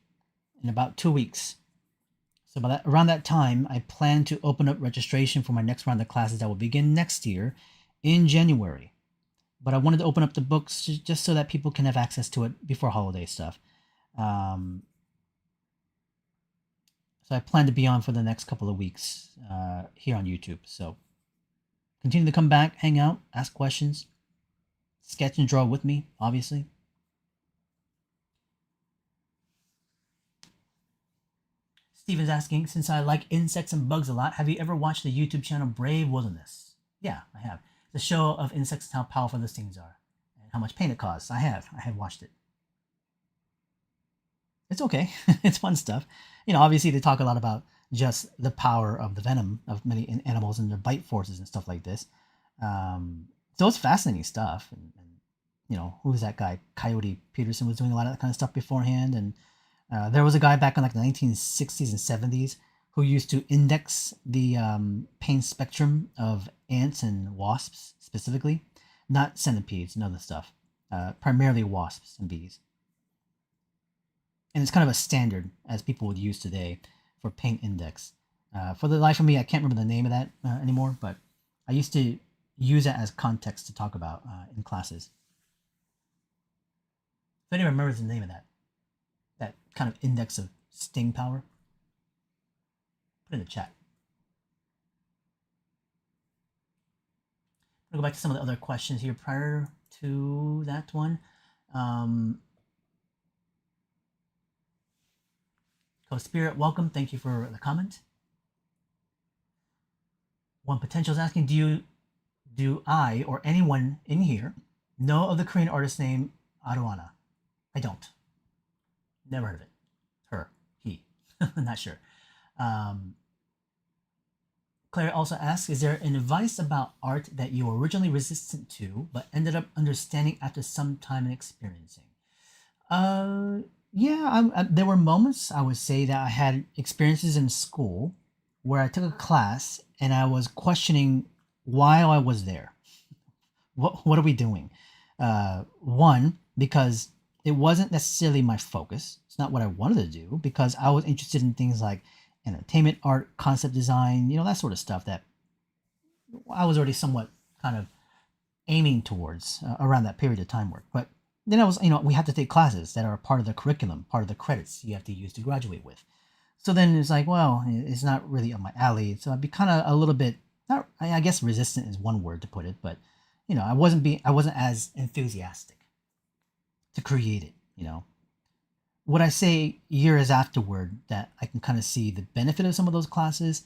in about 2 weeks. So by around that time, I plan to open up registration for my next round of classes that will begin next year in January. But I wanted to open up the books just so that people can have access to it before holiday stuff. Um, so I plan to be on for the next couple of weeks here on YouTube. So continue to come back, hang out, ask questions, sketch and draw with me, obviously. Steven's asking, since I like insects and bugs a lot, have you ever watched the YouTube channel Brave Wilderness? Yeah, I have. The show of insects and how powerful those things are and how much pain it causes. I have watched it. It's okay. It's fun stuff. Obviously they talk a lot about just the power of the venom of many animals and their bite forces and stuff like this. So it's fascinating stuff. And who's that guy? Coyote Peterson was doing a lot of that kind of stuff beforehand. And there was a guy back in like the 1960s and 70s who used to index the pain spectrum of ants and wasps specifically, not centipedes and other stuff, primarily wasps and bees. And it's kind of a standard as people would use today for pain index. For the life of me, I can't remember the name of that anymore, but I used to use that as context to talk about in classes. If anyone remembers the name of that kind of index of sting power, put it in the chat. I'll go back to some of the other questions here prior to that one. Co-Spirit, welcome. Thank you for the comment. One Potential is asking, do I or anyone in here know of the Korean artist named Aruana? I don't. Never heard of it. Her. He. Not sure. Claire also asks, is there an advice about art that you were originally resistant to, but ended up understanding after some time and experiencing? Yeah, there were moments I would say that I had experiences in school where I took a class and I was questioning why I was there. What are we doing? One, because it wasn't necessarily my focus. It's not what I wanted to do because I was interested in things like entertainment, art, concept design, that sort of stuff that I was already somewhat kind of aiming towards around that period of time work. But then I was, we had to take classes that are part of the curriculum, part of the credits you have to use to graduate with. So then it's like, well, it's not really up my alley. So I'd be kind of a little bit, not, I guess resistant is one word to put it, but I wasn't as enthusiastic to create it. Would I say years afterward that I can kind of see the benefit of some of those classes?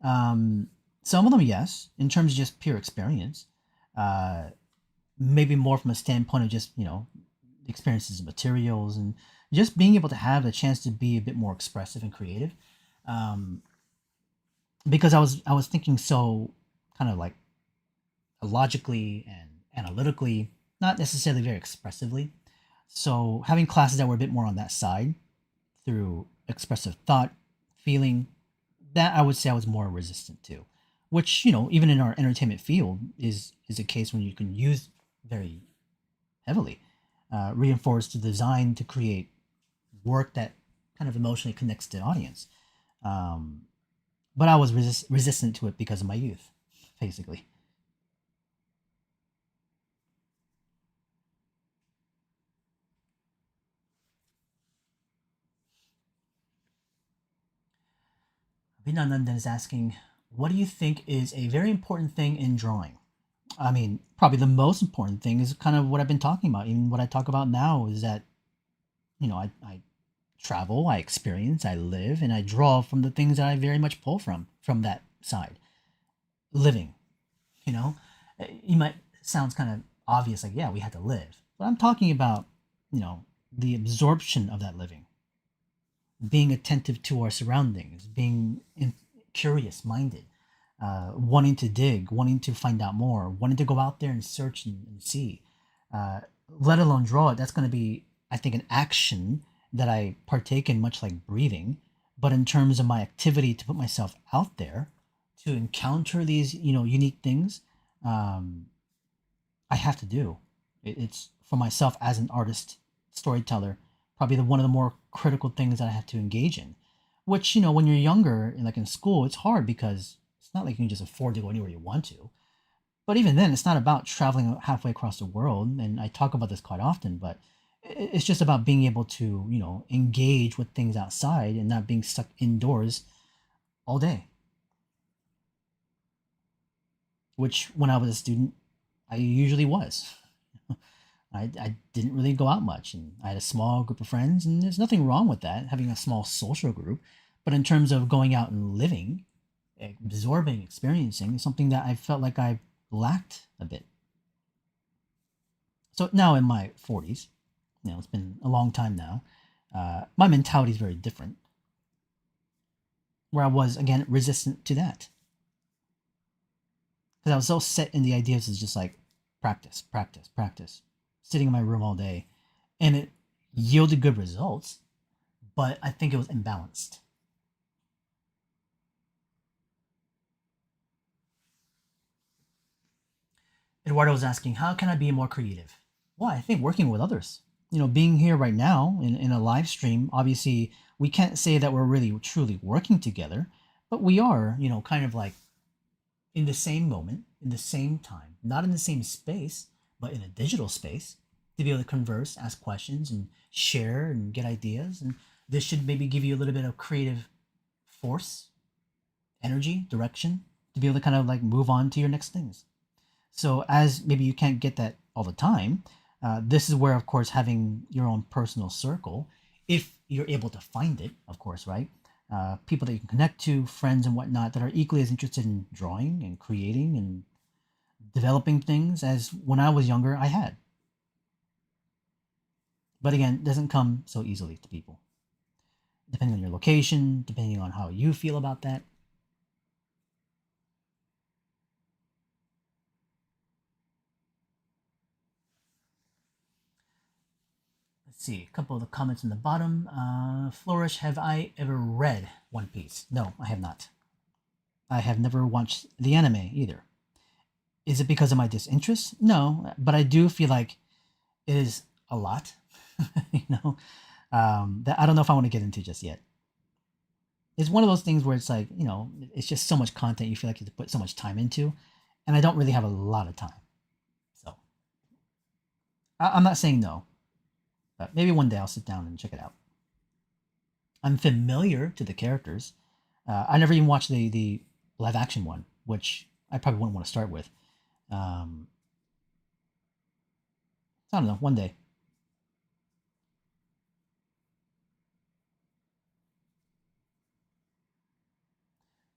Um, some of them, yes, in terms of just pure experience. Uh, Maybe more from a standpoint of just experiences of materials and just being able to have the chance to be a bit more expressive and creative. Um, because I was thinking so kind of like logically and analytically, not necessarily very expressively. So having classes that were a bit more on that side through expressive thought, feeling, that I would say I was more resistant to. Which, even in our entertainment field is a case when you can use very heavily reinforced to design to create work that kind of emotionally connects to the audience. Um, but I was resistant to it because of my youth, basically. Vinanandan is asking, what do you think is a very important thing in drawing? I mean, probably the most important thing is kind of what I've been talking about. Even what I talk about now is that, I travel, I experience, I live, and I draw from the things that I very much pull from that side. Living, you know, you might sounds kind of obvious, like, yeah, we had to live. But I'm talking about, the absorption of that living, being attentive to our surroundings, being curious minded, wanting to dig, wanting to find out more, wanting to go out there and search and see, uh, let alone draw it. That's going to be, I think, an action that I partake in, much like breathing. But in terms of my activity to put myself out there to encounter these, unique things, um, I have to do. It's for myself as an artist, storyteller, probably one of the more critical things that I have to engage in. Which, when you're younger and like in school, it's hard because it's not like you can just afford to go anywhere you want to. But even then, it's not about traveling halfway across the world. And I talk about this quite often, but it's just about being able to, engage with things outside and not being stuck indoors all day. Which, when I was a student, I usually was. I didn't really go out much, and I had a small group of friends, and there's nothing wrong with that, having a small social group. But in terms of going out and living, absorbing, experiencing, is something that I felt like I lacked a bit. So now in my 40s, it's been a long time now, my mentality is very different, where I was, again, resistant to that. Because I was so set in the ideas is just like practice, practice, practice, sitting in my room all day. And it yielded good results, but I think it was imbalanced. Eduardo was asking, how can I be more creative? Well, I think working with others. Being here right now in a live stream, obviously, we can't say that we're really truly working together, but we are, kind of like in the same moment, in the same time, not in the same space, but in a digital space to be able to converse, ask questions, and share and get ideas. And this should maybe give you a little bit of creative force, energy, direction to be able to kind of like move on to your next things. So, as maybe you can't get that all the time, this is where, of course, having your own personal circle, if you're able to find it, of course, right? People that you can connect to, friends and whatnot, that are equally as interested in drawing and creating and developing things as when I was younger, I had. But again, it doesn't come so easily to people, depending on your location, depending on how you feel about that. Let's see a couple of the comments on the bottom. Flourish, have I ever read One Piece? No, I have not. I have never watched the anime either. Is it because of my disinterest? No, but I do feel like it is a lot, you know, that I don't know if I want to get into just yet. It's one of those things where it's like, it's just so much content you feel like you have to put so much time into, and I don't really have a lot of time. So I'm not saying no, but maybe one day I'll sit down and check it out. I'm familiar to the characters. I never even watched the live action one, which I probably wouldn't want to start with. Um, I don't know. One day.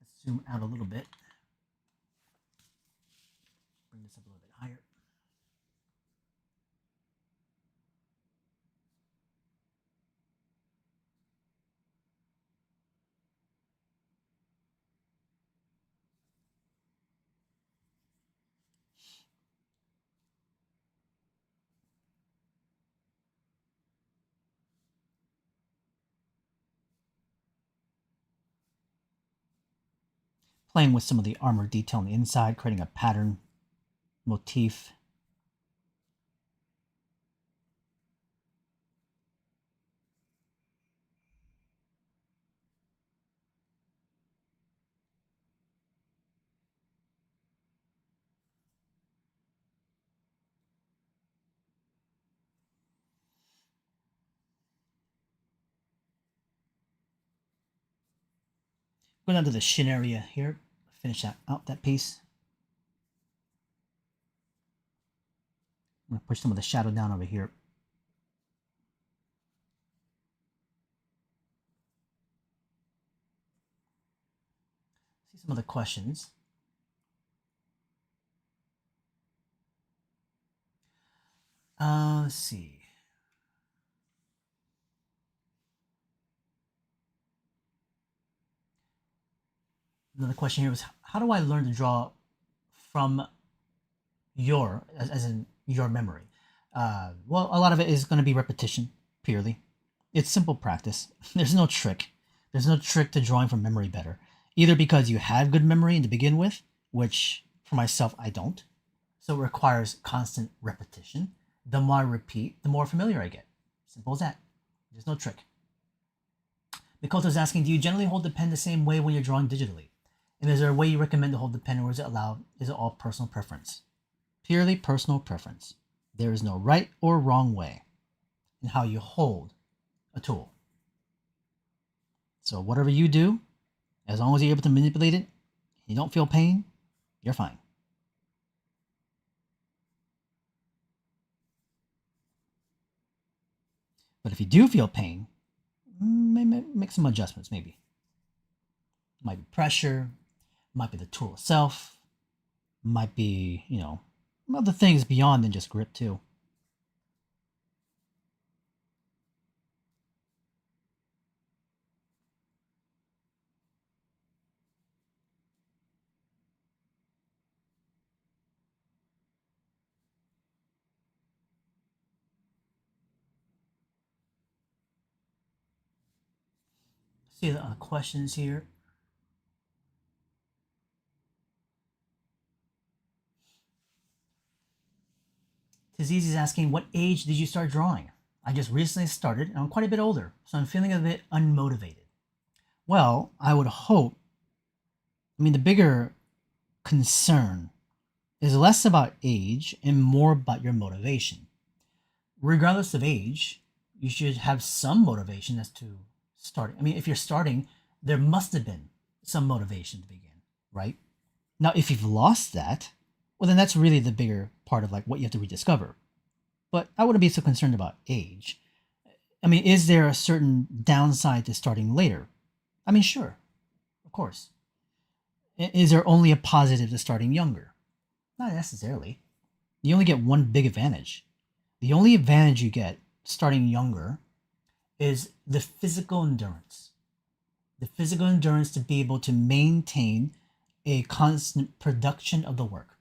Let's zoom out a little bit. Bring this up a little bit higher. Playing with some of the armor detail on the inside, creating a pattern motif. Going down to the shin area here. Finish that out, that piece. I'm going to push some of the shadow down over here. See some of the questions. Let's see. Another question here was, how do I learn to draw from as in your memory? Well, a lot of it is going to be repetition, purely. It's simple practice. There's no trick. There's no trick to drawing from memory better. Either because you have good memory to begin with, which for myself, I don't. So it requires constant repetition. The more I repeat, the more familiar I get. Simple as that. There's no trick. Mikoto is asking, do you generally hold the pen the same way when you're drawing digitally? And is there a way you recommend to hold the pen, or is it allowed? Is it all personal preference? Purely personal preference. There is no right or wrong way in how you hold a tool. So whatever you do, as long as you're able to manipulate it, you don't feel pain, you're fine. But if you do feel pain, make some adjustments maybe. Might be pressure, might be the tool itself, might be, other things beyond than just grip too. See the questions here. Tiziz is asking, what age did you start drawing? I just recently started, and I'm quite a bit older, so I'm feeling a bit unmotivated. Well, I would hope, the bigger concern is less about age and more about your motivation. Regardless of age, you should have some motivation as to starting. If you're starting, there must have been some motivation to begin, right? Now, if you've lost that, well, then that's really the bigger part of like what you have to rediscover. But I wouldn't be so concerned about age. Is there a certain downside to starting later? Sure, of course. Is there only a positive to starting younger? Not necessarily. You only get one big advantage. The only advantage you get starting younger is the physical endurance. The physical endurance to be able to maintain a constant production of the work.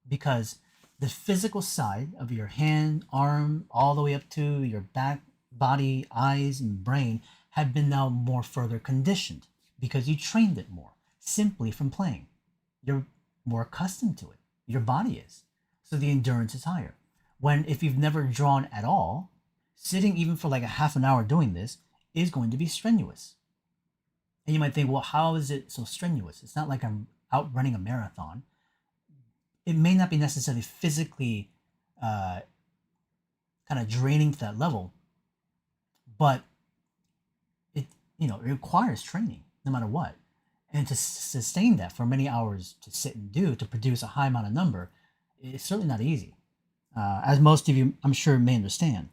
Because the physical side of your hand, arm, all the way up to your back, body, eyes, and brain have been now more further conditioned because you trained it more simply from playing. You're more accustomed to it. Your body is. So the endurance is higher. When if you've never drawn at all, sitting even for like a half an hour doing this is going to be strenuous. And you might think, well, how is it so strenuous? It's not like I'm out running a marathon. It may not be necessarily physically uh, kind of draining to that level, but it it requires training no matter what, and to sustain that for many hours to sit and do to produce a high amount of number, it's certainly not easy, as most of you I'm sure may understand.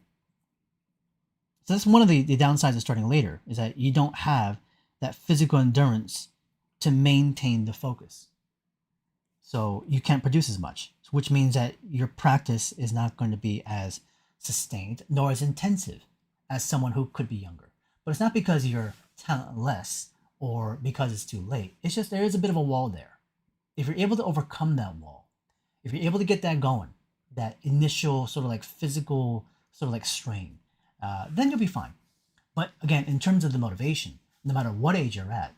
So that's one of the downsides of starting later is that you don't have that physical endurance to maintain the focus. So you can't produce as much, which means that your practice is not going to be as sustained nor as intensive as someone who could be younger. But it's not because you're talentless or because it's too late. It's just there is a bit of a wall there. If you're able to overcome that wall, if you're able to get that going, that initial sort of like physical sort of like strain, then you'll be fine. But again, in terms of the motivation, no matter what age you're at,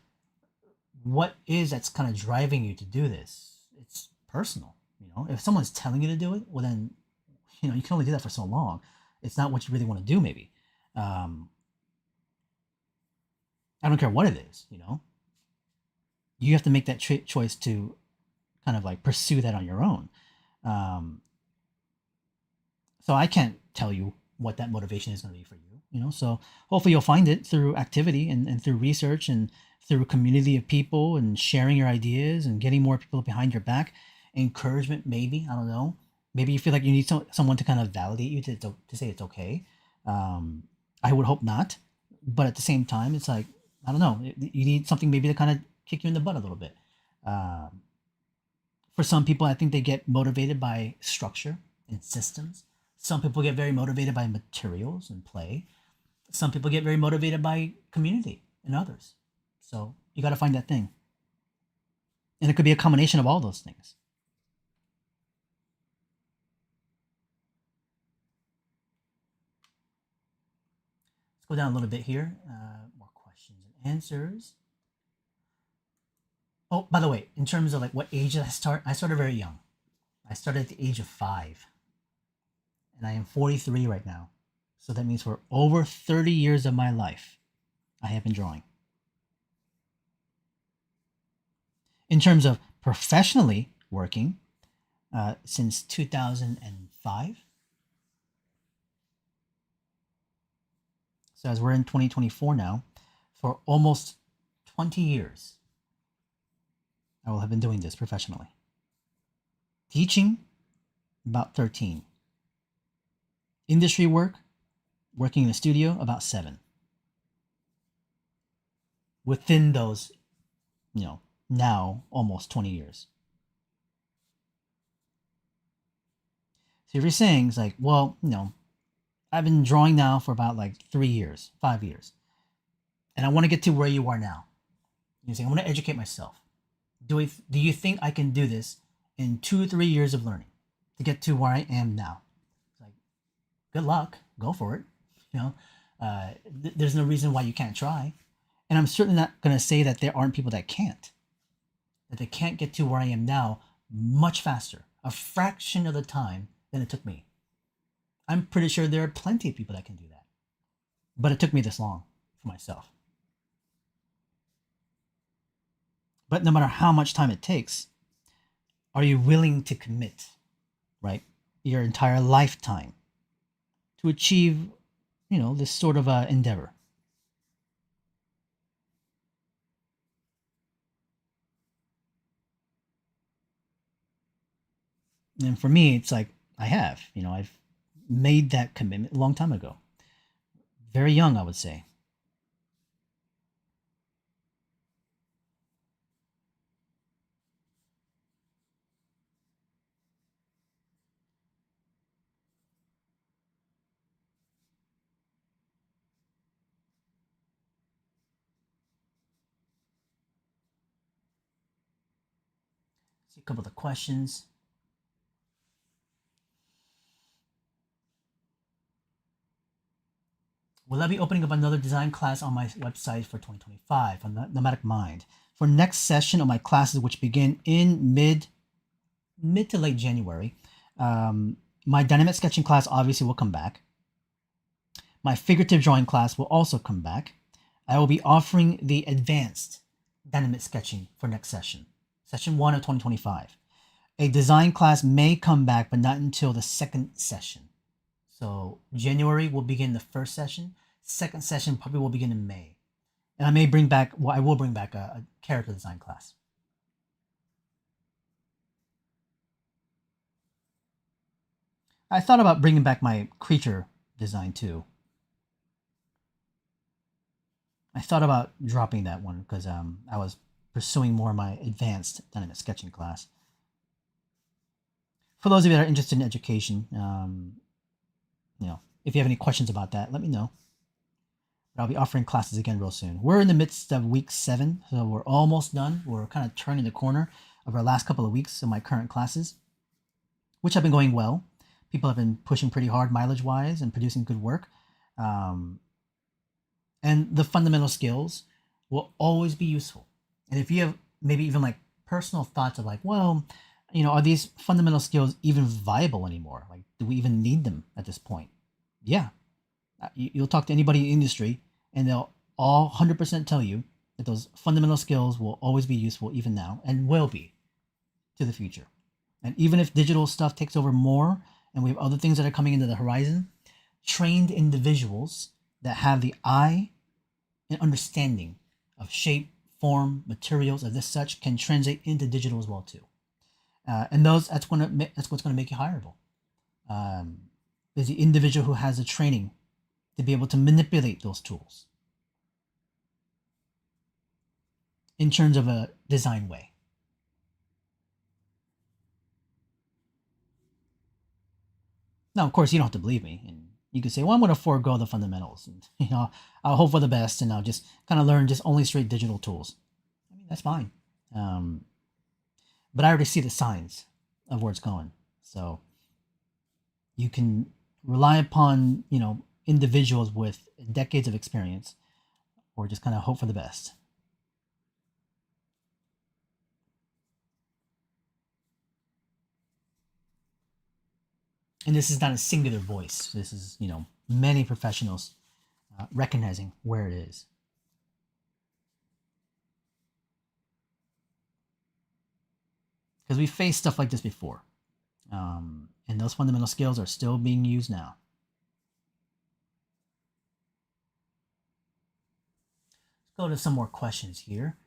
what is that's kind of driving you to do this? It's personal. If someone's telling you to do it, well then, you can only do that for so long. It's not what you really want to do. Maybe um, I don't care what it is. You have to make that choice to kind of like pursue that on your own. Um, so I can't tell you what that motivation is going to be for you. So hopefully you'll find it through activity and through research and through a community of people and sharing your ideas and getting more people behind your back. Encouragement, maybe, I don't know. Maybe you feel like you need someone to kind of validate you to say it's okay. um, I would hope not, but at the same time it's like, I don't know, you need something maybe to kind of kick you in the butt a little bit. um, for some people, I think they get motivated by structure and systems. Some people get very motivated by materials and play. Some people get very motivated by community and others. So you got to find that thing. And it could be a combination of all those things. Let's go down a little bit here. More questions and answers. Oh, by the way, in terms of like what age did I started very young. I started at the age of 5, and I am 43 right now. So that means for over 30 years of my life, I have been drawing. In terms of professionally working, since 2005. So as we're in 2024 now, for almost 20 years, I will have been doing this professionally. Teaching, about 13. Industry work, working in a studio, about 7. Within those, now almost 20 years. So if you're saying, it's like, well, I've been drawing now for about like 3 years, 5 years, and I want to get to where you are now. You're saying, I want to educate myself. Do you think I can do this in 2 or 3 years of learning to get to where I am now? It's like, good luck, go for it. There's no reason why you can't try, and I'm certainly not going to say that there aren't people that can't, get to where I am now much faster, a fraction of the time than it took me. I'm pretty sure there are plenty of people that can do that, but it took me this long for myself. But no matter how much time it takes, are you willing to commit, right, your entire lifetime to achieve, this sort of endeavor? And for me, it's like I have, I've made that commitment a long time ago. Very young, I would say. See a couple of the questions. Will I be opening up another design class on my website for 2025 on the Nomadic Mind? For next session of my classes, which begin in mid to late January, my dynamic sketching class obviously will come back. My figurative drawing class will also come back. I will be offering the advanced dynamic sketching for next session, session 1 of 2025. A design class may come back, but not until the second session. So January will begin the first session. Second session probably will begin in May. And I may bring back, well, I will bring back a character design class. I thought about bringing back my creature design too. I thought about dropping that one because I was pursuing more my advanced dynamic sketching class. For those of you that are interested in education, if you have any questions about that, let me know. But I'll be offering classes again real soon. We're in the midst of week 7, so we're almost done. We're kind of turning the corner of our last couple of weeks of my current classes, which have been going well. People have been pushing pretty hard mileage-wise and producing good work. And the fundamental skills will always be useful. And if you have maybe even like personal thoughts of like, well, are these fundamental skills even viable anymore? Like, do we even need them at this point? Yeah. You'll talk to anybody in the industry and they'll all 100% tell you that those fundamental skills will always be useful even now and will be to the future. And even if digital stuff takes over more and we have other things that are coming into the horizon, trained individuals that have the eye and understanding of shape, form, materials of this such can translate into digital as well too. And that's what's going to make you hireable. Is the individual who has the training to be able to manipulate those tools in terms of a design way. Now, of course, you don't have to believe me, and you can say, "Well, I'm going to forego the fundamentals, and I'll hope for the best, and I'll just kind of learn just only straight digital tools." I mean, that's fine, but I already see the signs of where it's going, so you can rely upon individuals with decades of experience, or just kind of hope for the best. And this is not a singular voice. This is, many professionals recognizing where it is. Because we faced stuff like this before. And those fundamental skills are still being used now. Let's go to some more questions here.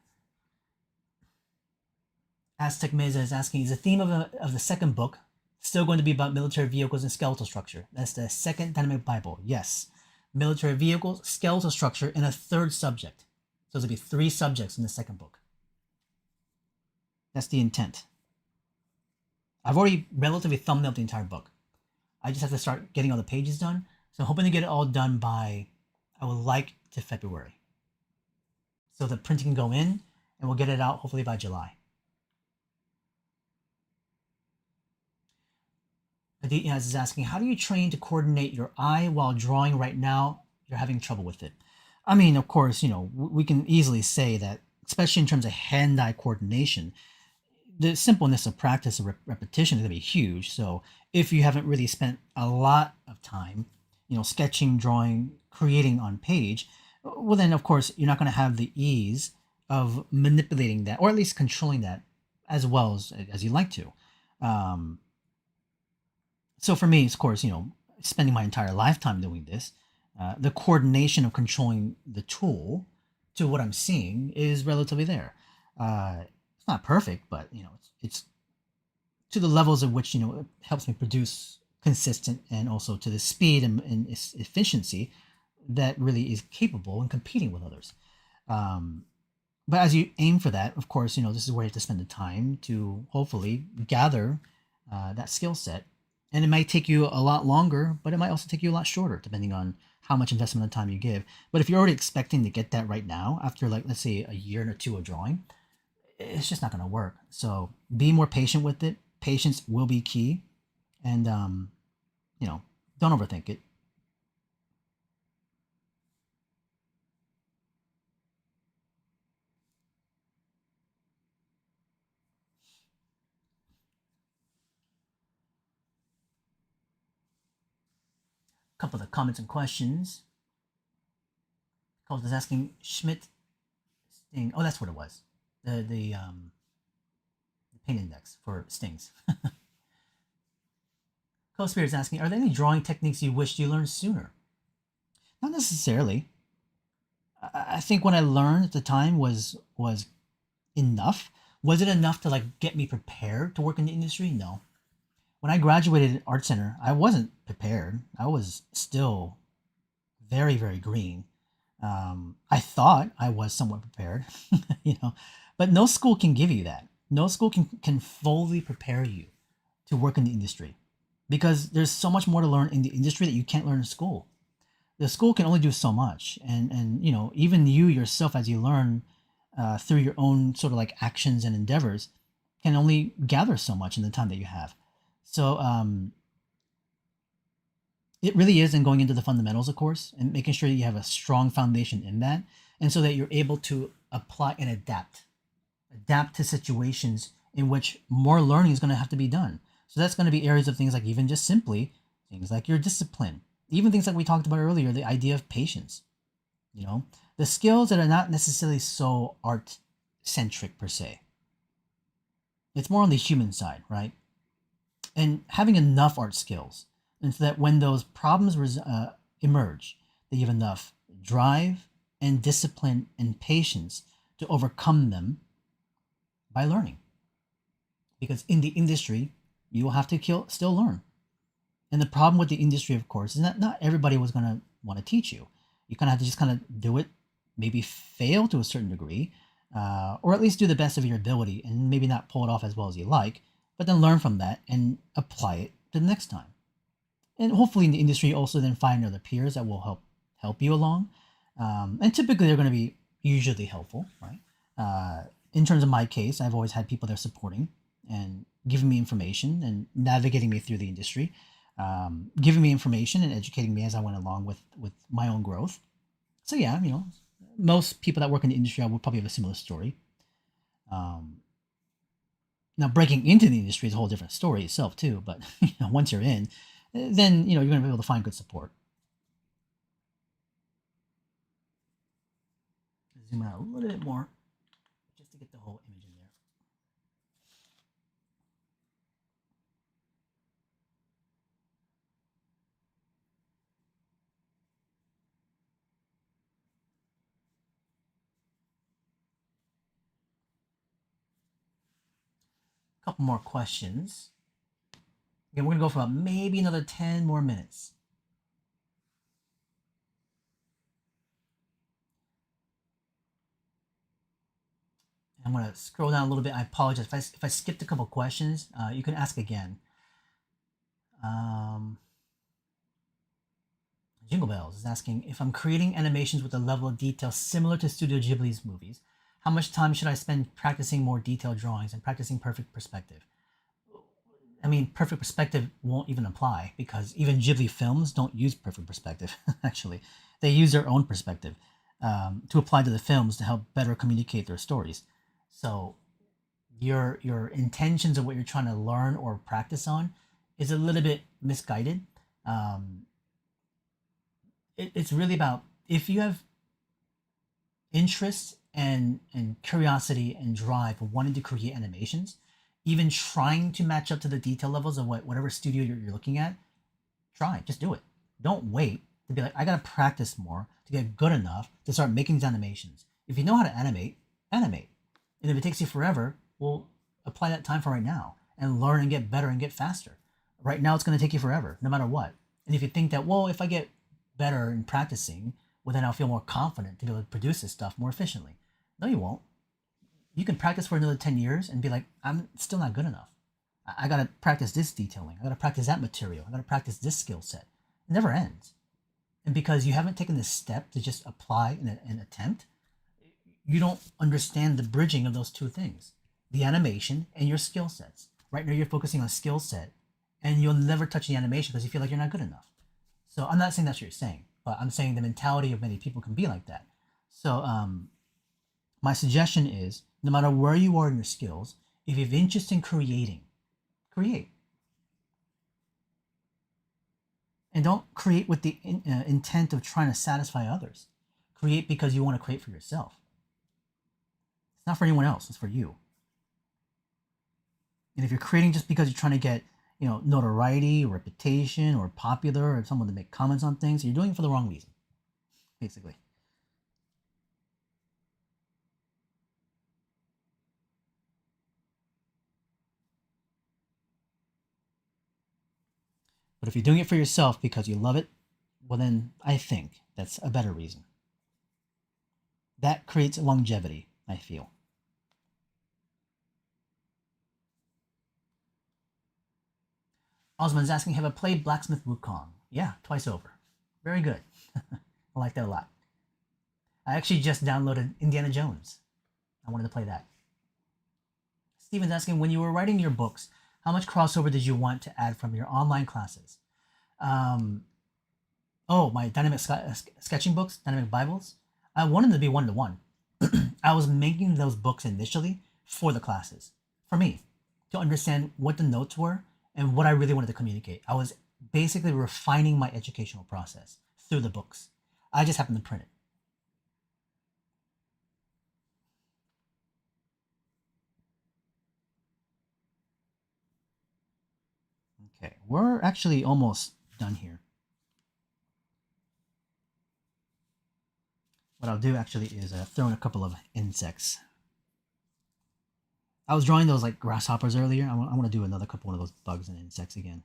Aztec Mesa is asking, is the theme of the second book still going to be about military vehicles and skeletal structure? That's the second dynamic Bible. Yes. Military vehicles, skeletal structure, and a third subject. So there'll be 3 subjects in the second book. That's the intent. I've already relatively thumbnailed the entire book. I just have to start getting all the pages done. So I'm hoping to get it all done by, I would like to February. So the printing can go in and we'll get it out hopefully by July. Aditya is asking, how do you train to coordinate your eye while drawing right now? You're having trouble with it. I mean, of course, we can easily say that, especially in terms of hand-eye coordination, the simpleness of practice and repetition is going to be huge. So if you haven't really spent a lot of time, sketching, drawing, creating on page, well, then, of course, you're not going to have the ease of manipulating that, or at least controlling that as well as you like to. So for me, of course, spending my entire lifetime doing this, the coordination of controlling the tool to what I'm seeing is relatively there. It's not perfect, but it's to the levels of which it helps me produce consistent and also to the speed and efficiency that really is capable and competing with others. But as you aim for that, of course, this is where you have to spend the time to hopefully gather that skill set. And it might take you a lot longer, but it might also take you a lot shorter, depending on how much investment of time you give. But if you're already expecting to get that right now, after let's say a year or 2 of drawing, it's just not going to work. So be more patient with it. Patience will be key. And, don't overthink it. couple of the comments and questions. Cole is asking Schmidt Sting. Oh, that's what it was. The pain index for stings. Co-Spirit is asking, are there any drawing techniques you wished you learned sooner? Not necessarily. I think what I learned at the time was enough. Was it enough to like get me prepared to work in the industry? No. When I graduated at Art Center, I wasn't prepared. I was still very, very green. I thought I was somewhat prepared, but no school can give you that. No school can fully prepare you to work in the industry because there's so much more to learn in the industry that you can't learn in school. The school can only do so much, and even you yourself as you learn through your own sort of like actions and endeavors can only gather so much in the time that you have. So it really is in going into the fundamentals, of course, and making sure that you have a strong foundation in that, and so that you're able to apply and adapt to situations in which more learning is going to have to be done. So that's going to be areas of things like even just simply things like your discipline, even things like we talked about earlier, the idea of patience, the skills that are not necessarily so art centric per se. It's more on the human side, right? And having enough art skills, and so that when those problems emerge, that you have enough drive and discipline and patience to overcome them by learning. Because in the industry, you will have to still learn. And the problem with the industry, of course, is that not everybody was going to want to teach you. You kind of have to just kind of do it, maybe fail to a certain degree, or at least do the best of your ability and maybe not pull it off as well as you like, but then learn from that and apply it to the next time. And hopefully in the industry, also then find other peers that will help you along. And typically they're going to be usually helpful, right? In terms of my case, I've always had people there supporting and giving me information and navigating me through the industry, giving me information and educating me as I went along with my own growth. So yeah, most people that work in the industry will probably have a similar story. Now breaking into the industry is a whole different story itself too. But once you're in, then you're going to be able to find good support. Zoom out a little bit more just to get the whole image in there. A couple more questions. Again, we're going to go for about maybe another 10 more minutes. I'm going to scroll down a little bit. I apologize. If I skipped a couple questions, you can ask again. Jingle Bells is asking, if I'm creating animations with a level of detail similar to Studio Ghibli's movies, how much time should I spend practicing more detailed drawings and practicing perfect perspective? I mean, perfect perspective won't even apply because even Ghibli films don't use perfect perspective, actually. They use their own perspective to apply to the films to help better communicate their stories. So your intentions of what you're trying to learn or practice on is a little bit misguided. It's really about if you have interest and curiosity and drive of wanting to create animations, even trying to match up to the detail levels of whatever studio you're looking at, just do it. Don't wait to be like, I gotta practice more to get good enough to start making these animations. If you know how to animate. And if it takes you forever, well, apply that time for right now and learn and get better and get faster. Right now, it's going to take you forever, no matter what. And if you think that, well, if I get better in practicing, well, then I'll feel more confident to be able to produce this stuff more efficiently. No, you won't. You can practice for another 10 years and be like, I'm still not good enough. I got to practice this detailing. I got to practice that material. I got to practice this skill set. It never ends. And because you haven't taken this step to just apply and attempt, you don't understand the bridging of those two things, the animation and your skill sets. Right now you're focusing on skill set and you'll never touch the animation because you feel like you're not good enough. So I'm not saying that's what you're saying, but I'm saying the mentality of many people can be like that. So my suggestion is, no matter where you are in your skills, if you have interest in creating, create. And don't create with the intent of trying to satisfy others. Create because you want to create for yourself. It's not for anyone else, it's for you. And if you're creating just because you're trying to get, notoriety, or reputation, or popular, or someone to make comments on things, you're doing it for the wrong reason, basically. But if you're doing it for yourself because you love it, well, then I think that's a better reason. That creates longevity, I feel. Osman's asking, have I played Blacksmith Wukong? Yeah, twice over. Very good. I like that a lot. I actually just downloaded Indiana Jones. I wanted to play that. Steven's asking, when you were writing your books, how much crossover did you want to add from your online classes? Um, oh, my dynamic sketching books, dynamic Bibles. I wanted them to be one to one. I was making those books initially for the classes, for me, to understand what the notes were and what I really wanted to communicate. I was basically refining my educational process through the books. I just happened to print it. Okay, we're actually almost done here. What I'll do actually is throw in a couple of insects. I was drawing those like grasshoppers earlier. I want to do another couple of those bugs and insects again.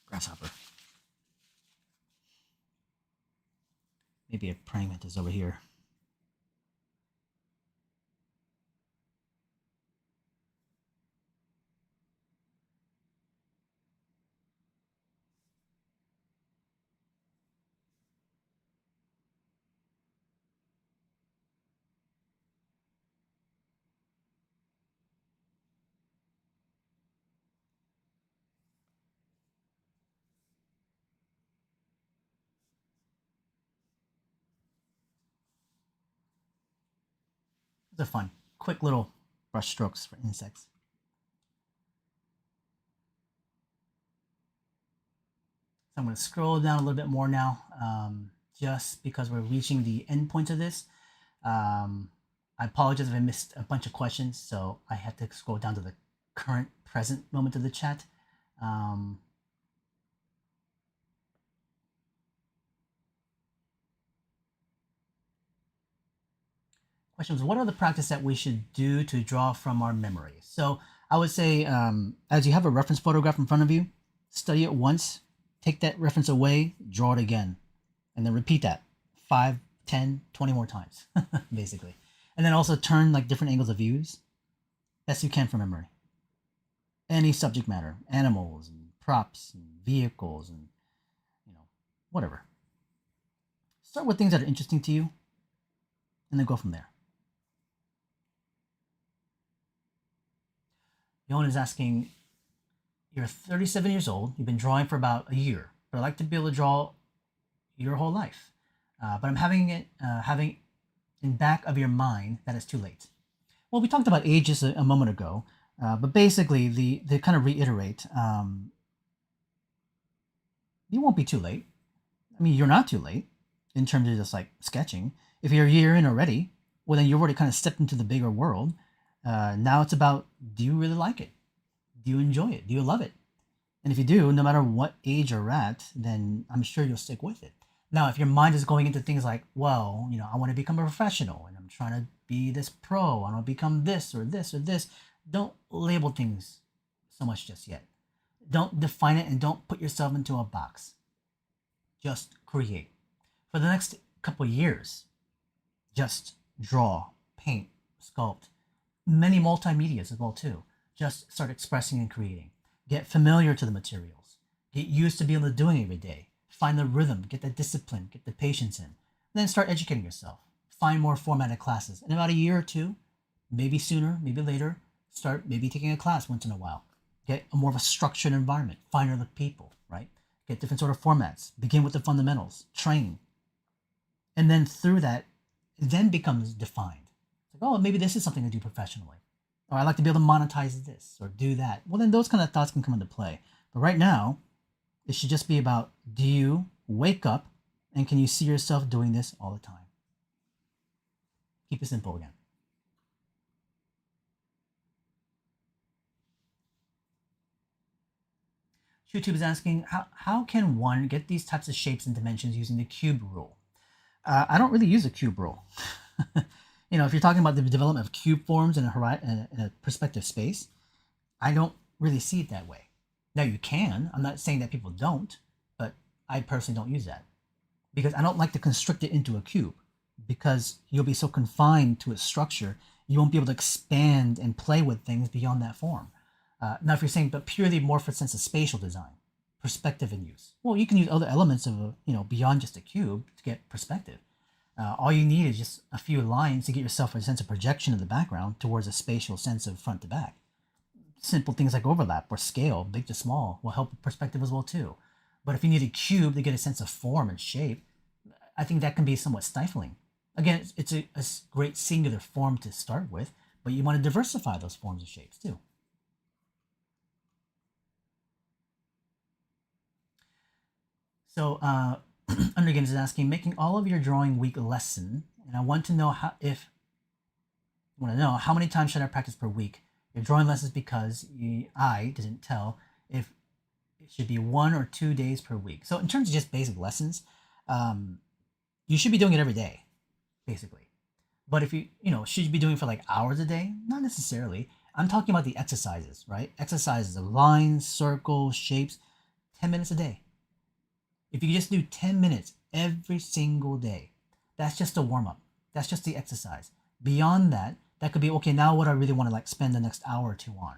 Grasshopper. Maybe a praying mantis over here. Those are fun. Quick little brush strokes for insects. So I'm going to scroll down a little bit more now, just because we're reaching the end point of this. I apologize if I missed a bunch of questions, so I had to scroll down to the current present moment of the chat. Um, Question was, what are the practice that we should do to draw from our memory? So I would say, as you have a reference photograph in front of you, study it once, take that reference away, draw it again, and then repeat that 5, 10, 20 more times, basically. And then also turn like different angles of views, best you can from memory. Any subject matter, animals and props and vehicles and whatever. Start with things that are interesting to you, and then go from there. Yon is asking, you're 37 years old, you've been drawing for about a year, but I'd like to be able to draw your whole life. But I'm having in back of your mind that it's too late. Well, we talked about age just a moment ago, but basically, they kind of reiterate, you won't be too late. I mean, you're not too late in terms of just like sketching. If you're a year in already, well, then you've already kind of stepped into the bigger world. Now it's about, do you really like it? Do you enjoy it? Do you love it? And if you do, no matter what age you're at, then I'm sure you'll stick with it. Now, if your mind is going into things like, well, I want to become a professional and I'm trying to be this pro, I want to become this or this or this, don't label things so much just yet. Don't define it and don't put yourself into a box. Just create. For the next couple years. Just draw, paint, sculpt, many multimedias as well too. Just start expressing and creating. Get familiar to the materials. Get used to being able to doing it every day. Find the rhythm, get the discipline, get the patience in. Then start educating yourself. Find more formatted classes. In about a year or two, maybe sooner, maybe later, start maybe taking a class once in a while. Get a more of a structured environment. Find other people, right? Get different sort of formats. Begin with the fundamentals. Train. And then through that, it then becomes defined. It's like, oh, maybe this is something to do professionally. Or I'd like to be able to monetize this or do that. Well, then those kind of thoughts can come into play. But right now, it should just be about, do you wake up and can you see yourself doing this all the time? Keep it simple again. YouTube is asking, how can one get these types of shapes and dimensions using the cube rule? I don't really use a cube rule. If you're talking about the development of cube forms in a perspective space, I don't really see it that way. Now you can. I'm not saying that people don't, but I personally don't use that because I don't like to constrict it into a cube because you'll be so confined to its structure, you won't be able to expand and play with things beyond that form. Now, if you're saying, but purely more for a sense of spatial design, perspective and use, well, you can use other elements of beyond just a cube to get perspective. All you need is just a few lines to get yourself a sense of projection of the background towards a spatial sense of front to back. Simple things like overlap or scale, big to small, will help with perspective as well too. But if you need a cube to get a sense of form and shape, I think that can be somewhat stifling. Again, it's a great singular form to start with, but you want to diversify those forms and shapes too. So Undergames is asking, making all of your drawing week lesson, and I want to know how many times should I practice per week? Your drawing lessons because I didn't tell if it should be 1 or 2 days per week. So in terms of just basic lessons, you should be doing it every day, basically. But if should you be doing it for like hours a day? Not necessarily. I'm talking about the exercises, right? Exercises of lines, circles, shapes, 10 minutes a day. If you just do 10 minutes every single day, that's just a warm up. That's just the exercise. Beyond that, that could be, okay, now what I really want to spend the next hour or two on.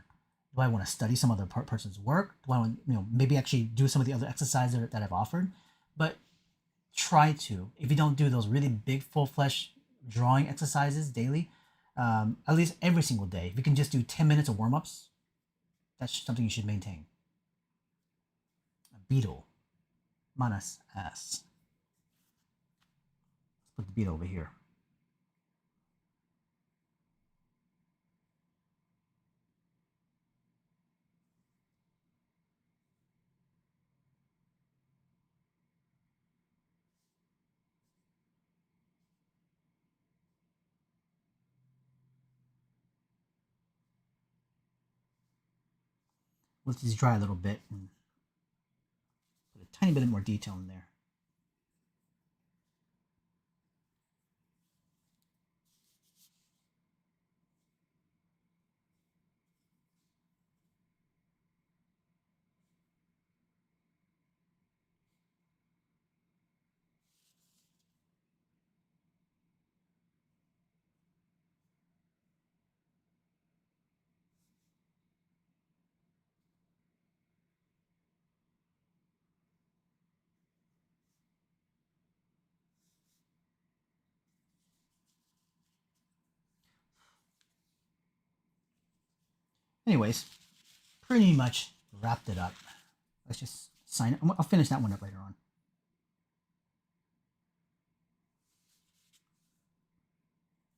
Do I want to study some other person's work? Do I want maybe actually do some of the other exercises that I've offered? But try to, if you don't do those really big full-fledged drawing exercises daily, at least every single day, if you can just do 10 minutes of warm-ups, that's something you should maintain. A beetle. Manas asks. Let's put the beetle over here. Let's just dry a little bit and put a tiny bit more detail in there. Anyways, pretty much wrapped it up. Let's just sign it. I'll finish that one up later on.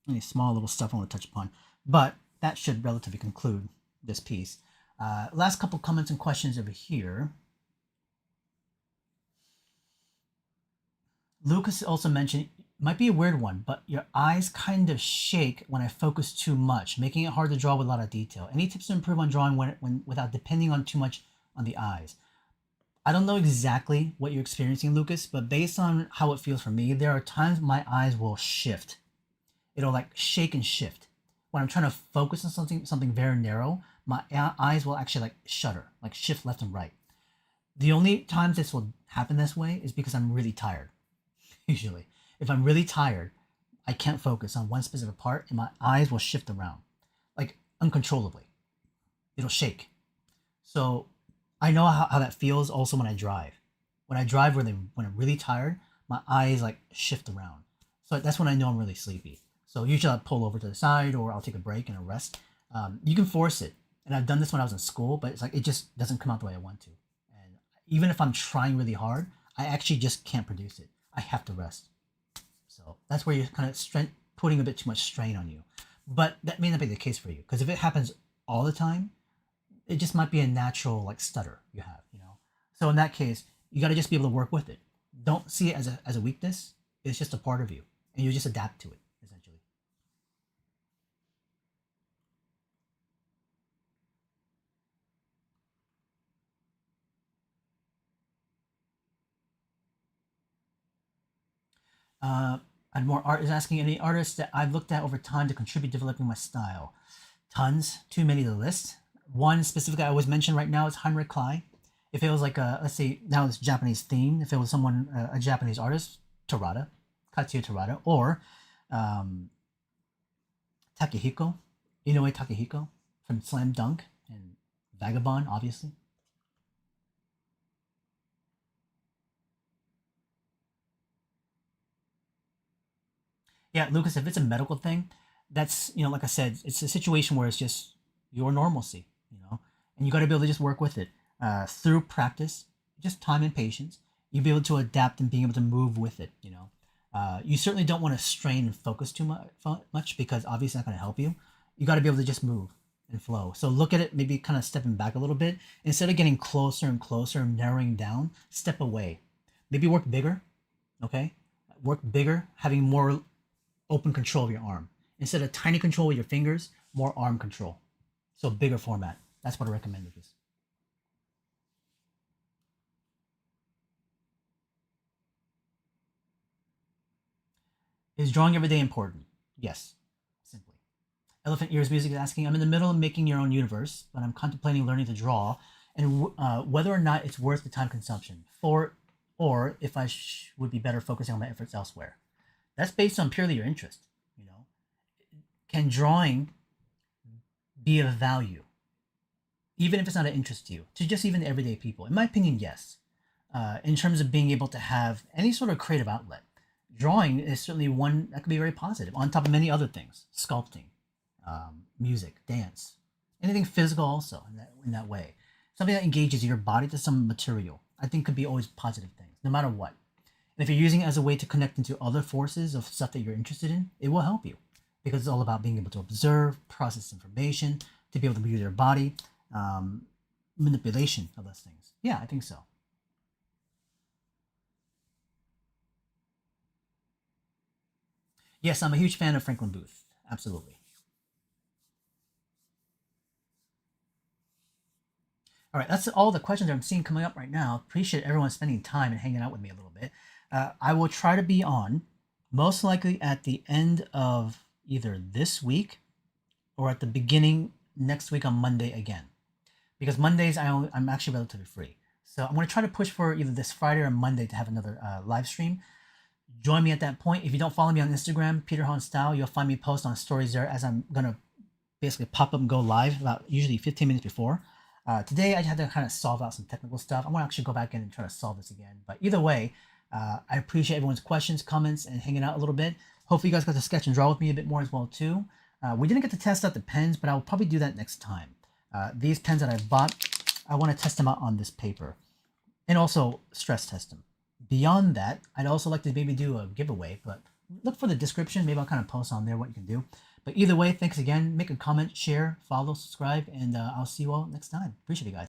Any small little stuff I want to touch upon, but that should relatively conclude this piece. Last couple comments and questions over here. Lucas also mentioned, might be a weird one, but your eyes kind of shake when I focus too much, making it hard to draw with a lot of detail. Any tips to improve on drawing when without depending on too much on the eyes? I don't know exactly what you're experiencing, Lucas, but based on how it feels for me, there are times my eyes will shift. It'll shake and shift. When I'm trying to focus on something very narrow, my eyes will actually shudder, shift left and right. The only times this will happen this way is because I'm really tired, usually. If I'm really tired, I can't focus on one specific part and my eyes will shift around like uncontrollably. It'll shake. So I know how that feels also when I drive. When I drive when I'm really tired, my eyes like shift around. So that's when I know I'm really sleepy. So usually I'll pull over to the side or I'll take a break and a rest. You can force it. And I've done this when I was in school, but it's like it just doesn't come out the way I want to. And even if I'm trying really hard, I actually just can't produce it. I have to rest. So that's where you're kind of putting a bit too much strain on you. But that may not be the case for you because if it happens all the time, it just might be a natural like stutter you have, you know. So in that case, you got to just be able to work with it. Don't see it as a weakness. It's just a part of you, and you just adapt to it essentially. Uh, and more art is asking any artists that I've looked at over time to contribute developing my style. Tons, too many to list. One specifically I always mention right now is Heinrich Klei. If it was like a, let's say now it's Japanese themed, if it was someone, a Japanese artist, Terada, Katsuya Terada, or um, Takehiko, Inoue Takehiko from Slam Dunk and Vagabond, obviously. Yeah, Lucas, if it's a medical thing, that's, you know, like I said, it's a situation where it's just your normalcy, you know, and you got to be able to just work with it through practice, just time and patience. You'll be able to adapt and being able to move with it, you know. You certainly don't want to strain and focus too much because obviously it's not going to help you. You got to be able to just move and flow. So look at it, maybe kind of stepping back a little bit. Instead of getting closer and closer and narrowing down, step away. Maybe work bigger, okay? Work bigger, having more open control of your arm. Instead of tiny control with your fingers, more arm control. So bigger format. That's what I recommend with this. Is drawing every day important? Yes, simply. Elephant Ears Music is asking, I'm in the middle of making your own universe, but I'm contemplating learning to draw and whether or not it's worth the time consumption for, or if would be better focusing on my efforts elsewhere. That's based on purely your interest. You know, can drawing be of value, even if it's not an interest to you, to just even everyday people? In my opinion, yes. In terms of being able to have any sort of creative outlet, drawing is certainly one that could be very positive. On top of many other things, sculpting, music, dance, anything physical, also in that way, something that engages your body to some material, I think could be always positive things, no matter what. And if you're using it as a way to connect into other forces of stuff that you're interested in, it will help you because it's all about being able to observe, process information, to be able to use your body, um, manipulation of those things. Yeah, I think so. Yes, I'm a huge fan of Franklin Booth. Absolutely. All right, that's all the questions I'm seeing coming up right now. Appreciate everyone spending time and hanging out with me a little bit. I will try to be on most likely at the end of either this week or at the beginning next week on Monday again. Because Mondays I'm actually relatively free. So I'm going to try to push for either this Friday or Monday to have another live stream. Join me at that point. If you don't follow me on Instagram, Peterhanstyle, you'll find me post on stories there as I'm going to basically pop up and go live about usually 15 minutes before. Today I had to kind of solve out some technical stuff. I want to actually go back in and try to solve this again. But either way, I appreciate everyone's questions, comments, and hanging out a little bit. Hopefully you guys got to sketch and draw with me a bit more as well too. We didn't get to test out the pens, but I'll probably do that next time. These pens that I bought, I want to test them out on this paper and also stress test them. Beyond that, I'd also like to maybe do a giveaway, but look for the description. Maybe I'll kind of post on there what you can do. But either way, thanks again. Make a comment, share, follow, subscribe, and I'll see you all next time. Appreciate it, guys.